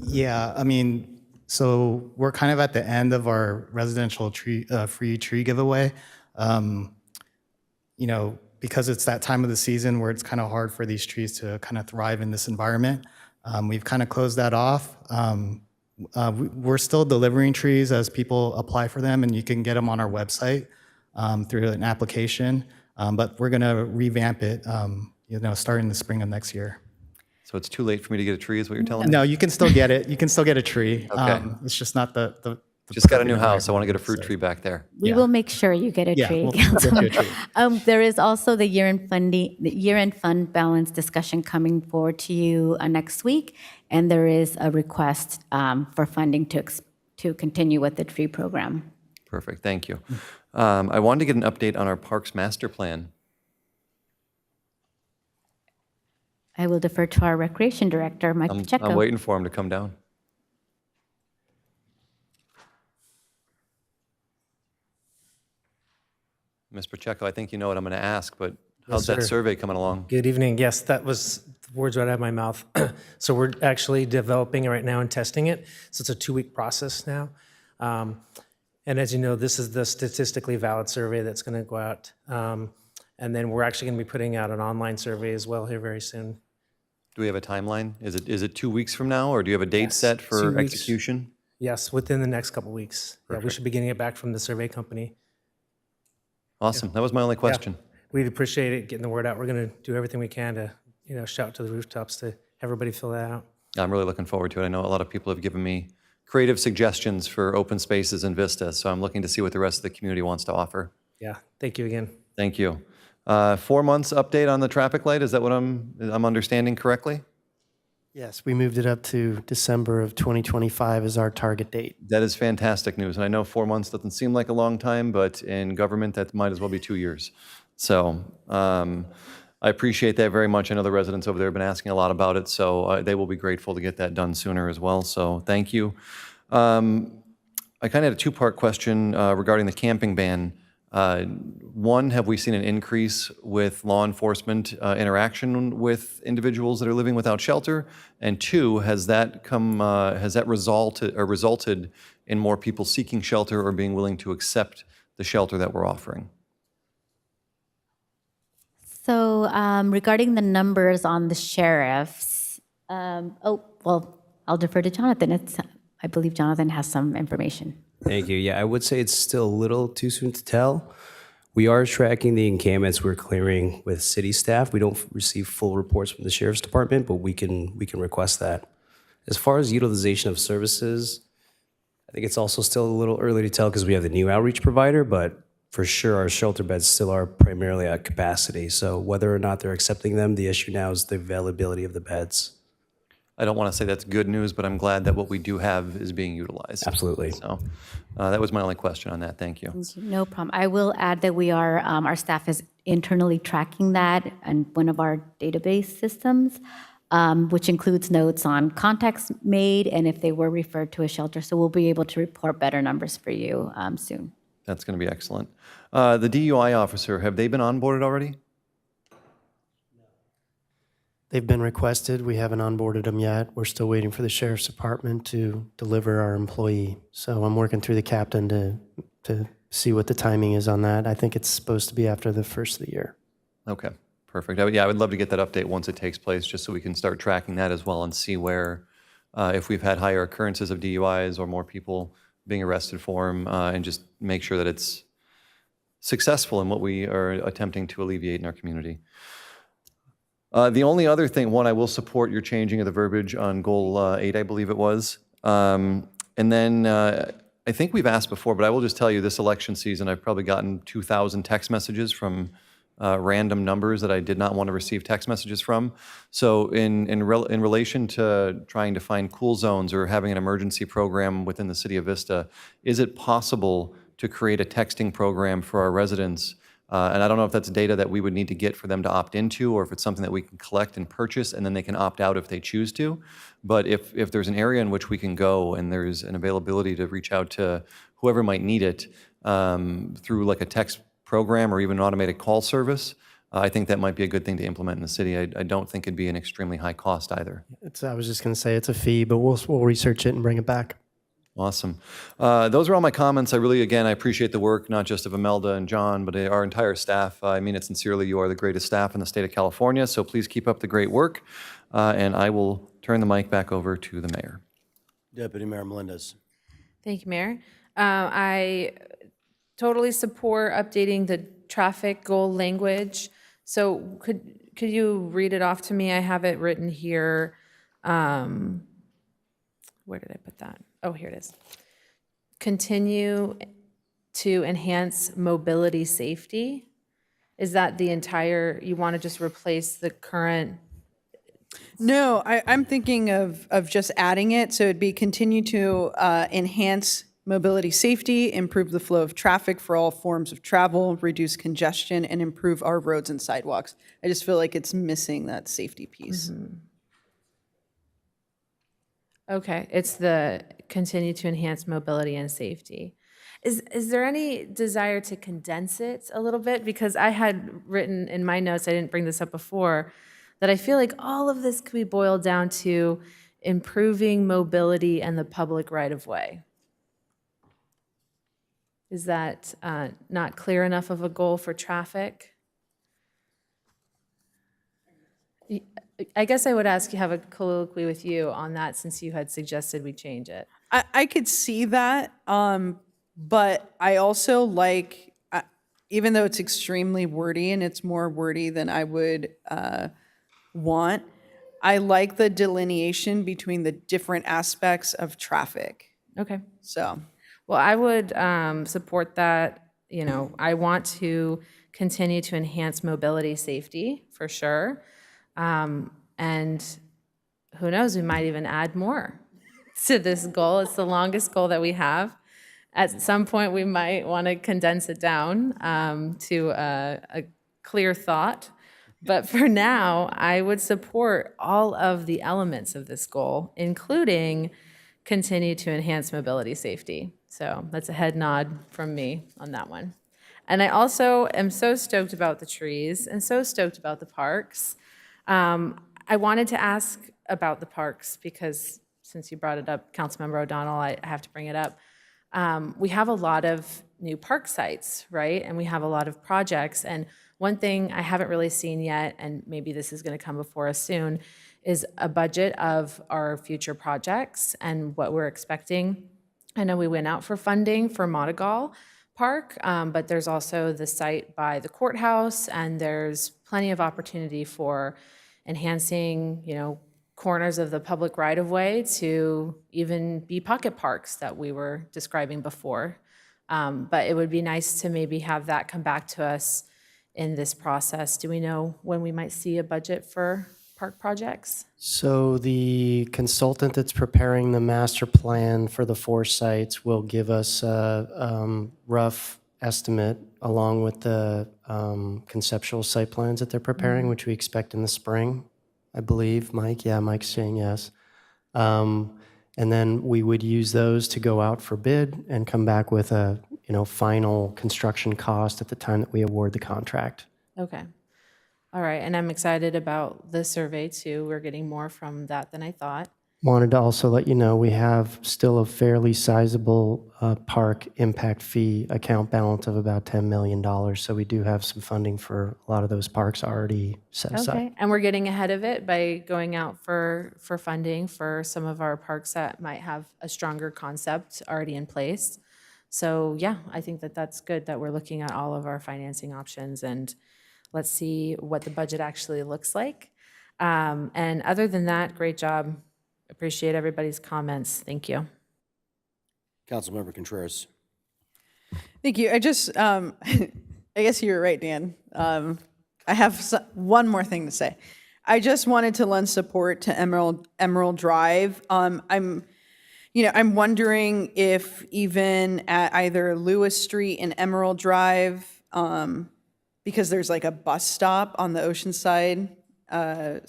Yeah, I mean, so we're kind of at the end of our residential free tree giveaway. You know, because it's that time of the season where it's kind of hard for these trees to kind of thrive in this environment. We've kind of closed that off. We're still delivering trees as people apply for them, and you can get them on our website through an application. But we're going to revamp it, starting the spring of next year. So it's too late for me to get a tree, is what you're telling me? No, you can still get it. You can still get a tree. Okay. It's just not the Just got a new perfect house. I want to get a environment, fruit tree back there. We will make sure you get a Yeah, tree. we'll get you a tree. There is also the year-end fund balance discussion coming forward to you next week, and there is a request for funding to continue with the tree program. Perfect, thank you. I wanted to get an update on our Parks Master Plan. I will defer to our Recreation Director, Mike Pacheco. I'm waiting for him to come down. Ms. Pacheco, I think you know what I'm going to ask, but how's that sir. survey coming along? Good evening. Yes, that was the words right out of my mouth. So we're actually developing it right now and testing it. So it's a 2-week process now. And as you know, this is the statistically valid survey that's going to go out. And then we're actually going to be putting out an online survey as well here very soon. Do we have a timeline? Is it 2 weeks from now, or do you have a date Yes, set 2 for weeks. execution? Yes, within the next couple weeks. Yeah, we should be getting it back from the survey company. Awesome, that was my only question. We'd appreciate it, getting the word out. We're going to do everything we can to, shout to the rooftops to have everybody fill that out. I'm really looking forward to it. I know a lot of people have given me creative suggestions for open spaces in Vista, so I'm looking to see what the rest of the community wants to offer. Yeah, thank you again. Thank you. 4 months update on the traffic light, is that what I'm understanding correctly? Yes, we moved it up to December of 2025 as our target date. That is fantastic news, and I know 4 months doesn't seem like a long time, but in government, that might as well be 2 years. So I appreciate that very much. I know the residents over there have been asking a lot about it, so they will be grateful to get that done sooner as well, so thank you. I kind of had a 2-part question regarding the camping ban. One, have we seen an increase with law enforcement interaction with individuals that are living without shelter? And 2, has that resulted in more people seeking shelter or being willing to accept the shelter that we're offering? So regarding the numbers on the sheriffs, I'll defer to Jonathan. I believe Jonathan has some information. Thank you. Yeah, I would say it's still a little too soon to tell. We are tracking the encampments we're clearing with city staff. We don't receive full reports from the sheriff's department, but we can request that. As far as utilization of services, I think it's also still a little early to tell because we have the new outreach provider, but for sure our shelter beds still are primarily at capacity. So whether or not they're accepting them, the issue now is the availability of the beds. I don't want to say that's good news, but I'm glad that what we do have is being utilized. Absolutely. So that was my only question on that. Thank you. No problem. I will add that we are, our staff is internally tracking that in one of our database systems, which includes notes on contacts made and if they were referred to a shelter. So we'll be able to report better numbers for you soon. That's going to be excellent. The DUI officer, have they been onboarded already? They've been requested. We haven't onboarded them yet. We're still waiting for the sheriff's department to deliver our employee. So I'm working through the captain to see what the timing is on that. I think it's supposed to be after the first of the year. Okay, perfect. I would love to get that update once it takes place, just so we can start tracking that as well and see where, if we've had higher occurrences of DUIs or more people being arrested for them, and just make sure that it's successful in what we are attempting to alleviate in our community. The only other thing, one, I will support your changing of the verbiage on goal 8, I believe it was. And then I think we've asked before, but I will just tell you this election season, I've probably gotten 2,000 text messages from random numbers that I did not want to receive text messages from. So in relation to trying to find cool zones or having an emergency program within the city of Vista, is it possible to create a texting program for our residents? And I don't know if that's data that we would need to get for them to opt into, or if it's something that we can collect and purchase, and then they can opt out if they choose to. But if there's an area in which we can go and there's an availability to reach out to whoever might need it through like a text program or even an automated call service, I think that might be a good thing to implement in the city. I don't think it'd be an extremely high cost either. I was just going to say it's a fee, but we'll research it and bring it back. Awesome. Those are all my comments. I appreciate the work, not just of Imelda and John, but our entire staff. I mean it sincerely. You are the greatest staff in the state of California, so please keep up the great work. And I will turn the mic back over to the mayor. Deputy Mayor Melendez. Thank you, Mayor. I totally support updating the traffic goal language. So could you read it off to me? I have it written here. Where did I put that? Oh, here it is. Continue to enhance mobility safety. Is that the entire, you want to just replace the current? No, I'm thinking of just adding it, so it'd be continue to enhance mobility safety, improve the flow of traffic for all forms of travel, reduce congestion, and improve our roads and sidewalks. I just feel like it's missing that safety piece. Okay, it's the continue to enhance mobility and safety. Is there any desire to condense it a little bit? Because I had written in my notes, I didn't bring this up before, that I feel like all of this could be boiled down to improving mobility and the public right-of-way. Is that not clear enough of a goal for traffic? I guess I would ask you, have a colloquy with you on that, since you had suggested we change it. I could see that, but I also like, even though it's extremely wordy and it's more wordy than I would want, I like the delineation between the different aspects of traffic. Okay. So, Well, I would support that. You know, I want to continue to enhance mobility safety for sure. And who knows, we might even add more to this goal. It's the longest goal that we have. At some point, we might want to condense it down to a clear thought. But for now, I would support all of the elements of this goal, including continue to enhance mobility safety. So that's a head nod from me on that one. And I also am so stoked about the trees and so stoked about the parks. I wanted to ask about the parks because since you brought it up, Councilmember O'Donnell, I have to bring it up. We have a lot of new park sites, right? And we have a lot of projects. And one thing I haven't really seen yet, and maybe this is going to come before us soon, is a budget of our future projects and what we're expecting. I know we went out for funding for Montego Park, but there's also the site by the courthouse, and there's plenty of opportunity for enhancing, you know, corners of the public right-of-way to even be pocket parks that we were describing before. But it would be nice to maybe have that come back to us in this process. Do we know when we might see a budget for park projects? So the consultant that's preparing the master plan for the 4 sites will give us a rough estimate along with the conceptual site plans that they're preparing, which we expect in the spring, I believe. Mike? Yeah, Mike's saying yes. And then we would use those to go out for bid and come back with a, you know, final construction cost at the time that we award the contract. Okay. All right, and I'm excited about the survey too. We're getting more from that than I thought. Wanted to also let you know we have still a fairly sizable park impact fee account balance of about $10 million. So we do have some funding for a lot of those parks already set aside. Okay, and we're getting ahead of it by going out for funding for some of our parks that might have a stronger concept already in place. So yeah, I think that that's good that we're looking at all of our financing options, and let's see what the budget actually looks like. And other than that, great job. Appreciate everybody's comments. Thank you. Councilmember Contreras. thank you. I just, I guess you were right, Dan. I have one more thing to say. I just wanted to lend support to Emerald Drive. I'm wondering if even at either Lewis Street and Emerald Drive, because there's like a bus stop on the Oceanside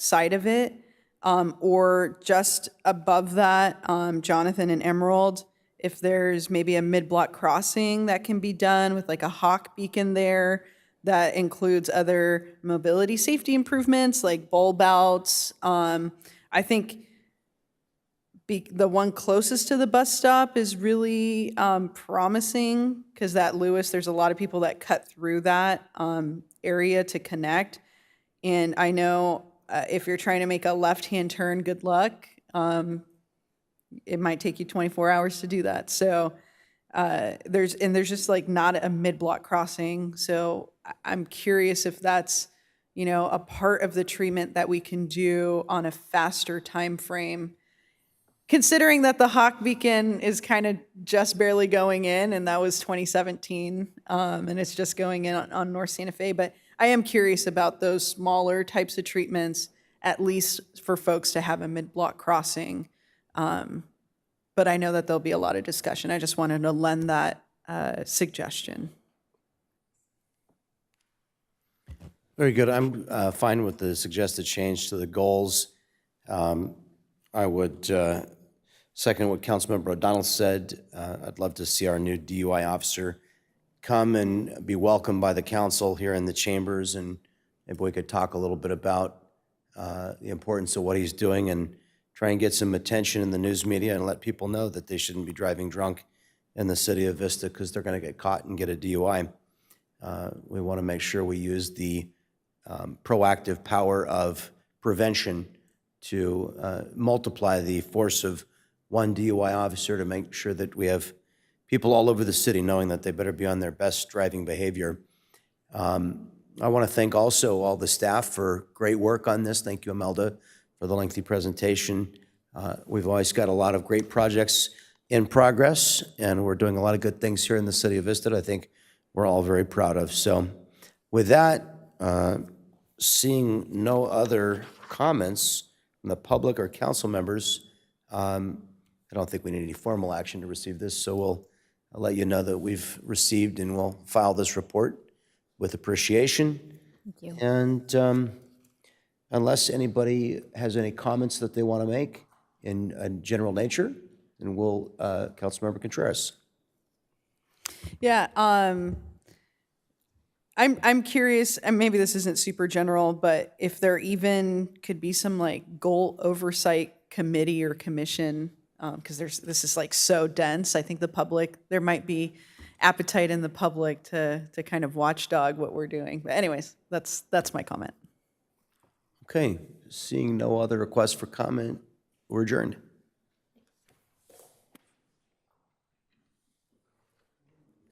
side of it, or just above that, Jonathan and Emerald, if there's maybe a mid-block crossing that can be done with like a hawk beacon there that includes other mobility safety improvements like bulb outs. I think the one closest to the bus stop is really promising because that Lewis, there's a lot of people that cut through that area to connect. And I know if you're trying to make a left-hand turn, good luck. it might take you 24 hours to do that. So there's just like not a mid-block crossing. So I'm curious if that's, you know, a part of the treatment that we can do on a faster time frame, considering that the Hawk Beacon is kind of just barely going in, and that was 2017, and it's just going in on North Santa Fe. But I am curious about those smaller types of treatments, at least for folks to have a mid-block crossing. But I know that there'll be a lot of discussion. I just wanted to lend that suggestion. Very good. I'm fine with the suggested change to the goals. I would second what Councilmember O'Donnell said. I'd love to see our new DUI officer come and be welcomed by the council here in the chambers, and maybe we could talk a little bit about the importance of what he's doing and try and get some attention in the news media and let people know that they shouldn't be driving drunk in the city of Vista because they're going to get caught and get a DUI. We want to make sure we use the proactive power of prevention to multiply the force of one DUI officer to make sure that we have people all over the city knowing that they better be on their best driving behavior. I want to thank also all the staff for great work on this. Thank you, Imelda, for the lengthy presentation. We've always got a lot of great projects in progress, and we're doing a lot of good things here in the city of Vista that I think we're all very proud of. So with that, seeing no other comments from the public or council members, I don't think we need any formal action to receive this, so I'll let you know that we've received and we'll file this report with appreciation. Thank you. And unless anybody has any comments that they want to make in a general nature, then we'll, Councilmember Contreras. Yeah, I'm curious, and maybe this isn't super general, but if there even could be some like goal oversight committee or commission, because this is like so dense. I think the public, there might be appetite in the public to kind of watchdog what we're doing. But anyways, that's my comment. Okay, seeing no other requests for comment, we're adjourned.